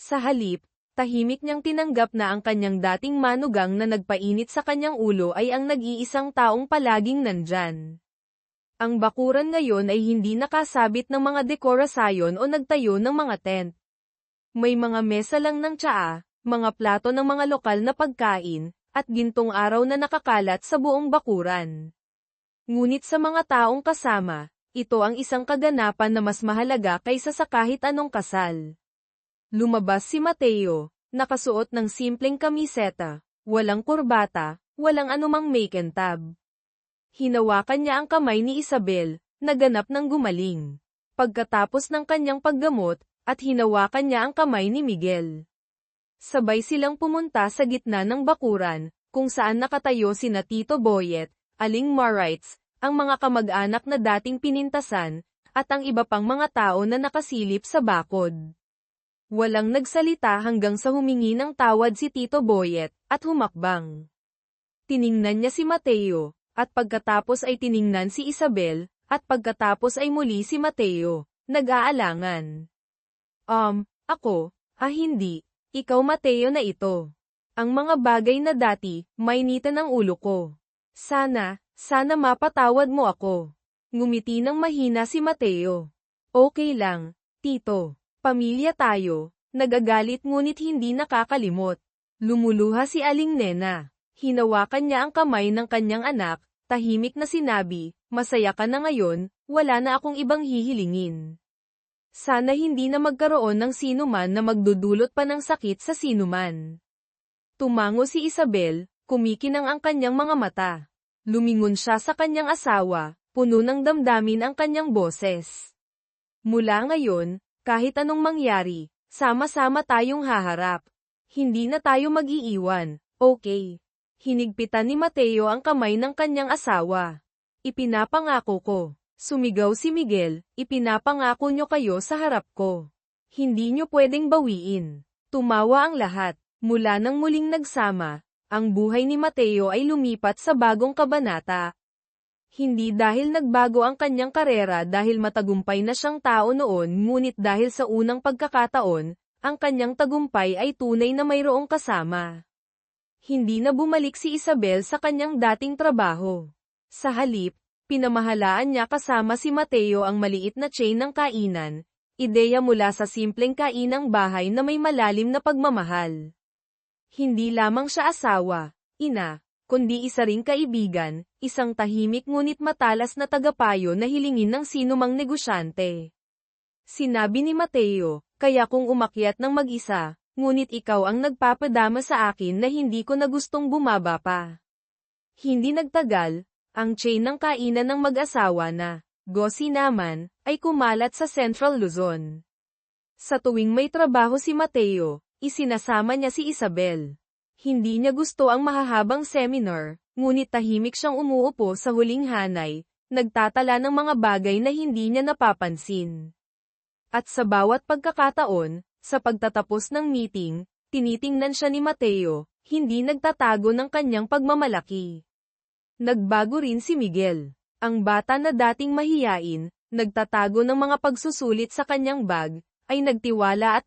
A: Sa halip, tahimik niyang tinanggap na ang kanyang dating manugang na nagpainit sa kanyang ulo ay ang nag-iisang taong palaging nandyan. Ang bakuran ngayon ay hindi nakasabit ng mga dekorasyon o nagtayo ng mga tent. May mga mesa lang ng tsaa, mga plato ng mga lokal na pagkain, at gintong araw na nakakalat sa buong bakuran. Ngunit sa mga taong kasama, ito ang isang kaganapan na mas mahalaga kaysa sa kahit anong kasal. Lumabas si Mateo, nakasuot ng simpleng kamiseta, walang kurbata, walang anumang make and tab. Hinawakan niya ang kamay ni Isabel, naganap ng gumaling. Pagkatapos ng kanyang paggamot, at hinawakan niya ang kamay ni Miguel. Sabay silang pumunta sa gitna ng bakuran, kung saan nakatayo sina Tito Boyet, Aling Marites, ang mga kamag-anak na dating pinintasan, at ang iba pang mga tao na nakasilip sa bakod. Walang nagsalita hanggang sa humingi ng tawad si Tito Boyet, at humakbang. Tiningnan niya si Mateo, at pagkatapos ay tiningnan si Isabel, at pagkatapos ay muli si Mateo, nag-aalangan. Ako, hindi. Ikaw Mateo na ito. Ang mga bagay na dati, mainitan ang ulo ko. Sana mapatawad mo ako. Ngumiti ng mahina si Mateo. Okay lang, Tito. Pamilya tayo. Nagagalit ngunit hindi nakakalimot. Lumuluha si Aling Nena. Hinawakan niya ang kamay ng kanyang anak, tahimik na sinabi, "Masaya ka na ngayon, wala na akong ibang hihilingin. Sana hindi na magkaroon ng sinuman na magdudulot pa ng sakit sa sinuman." Tumango si Isabel, kumikinang ang kanyang mga mata. Lumingon siya sa kanyang asawa, puno ng damdamin ang kanyang boses. Mula ngayon, kahit anong mangyari, sama-sama tayong haharap. Hindi na tayo mag-iiwan, okay? Hinigpitan ni Mateo ang kamay ng kanyang asawa. Ipinapangako ko. Sumigaw si Miguel, ipinapangako nyo kayo sa harap ko. Hindi nyo pwedeng bawiin. Tumawa ang lahat. Mula nang muling nagsama, ang buhay ni Mateo ay lumipat sa bagong kabanata. Hindi dahil nagbago ang kanyang karera dahil matagumpay na siyang tao noon, ngunit dahil sa unang pagkakataon, ang kanyang tagumpay ay tunay na mayroong kasama. Hindi na bumalik si Isabel sa kanyang dating trabaho. Sa halip, pinamahalaan niya kasama si Mateo ang maliit na chain ng kainan, ideya mula sa simpleng kainang bahay na may malalim na pagmamahal. Hindi lamang siya asawa, ina, kundi isa ring kaibigan, isang tahimik ngunit matalas na tagapayo na hilingin ng sinumang negosyante. Sinabi ni Mateo, kaya kung umakyat ng mag-isa, ngunit ikaw ang nagpapadama sa akin na hindi ko na gustong bumaba pa. Hindi nagtagal, ang chain ng kainan ng mag-asawa na, Gosi naman, ay kumalat sa Central Luzon. Sa tuwing may trabaho si Mateo, isinasama niya si Isabel. Hindi niya gusto ang mahahabang seminar, ngunit tahimik siyang umuupo sa huling hanay, nagtatala ng mga bagay na hindi niya napapansin. At sa bawat pagkakataon, sa pagtatapos ng meeting, tinitingnan siya ni Mateo, hindi nagtatago ng kanyang pagmamalaki. Nagbago rin si Miguel. Ang bata na dating mahiyain, nagtatago ng mga pagsusulit sa kanyang bag, ay nagtiwala at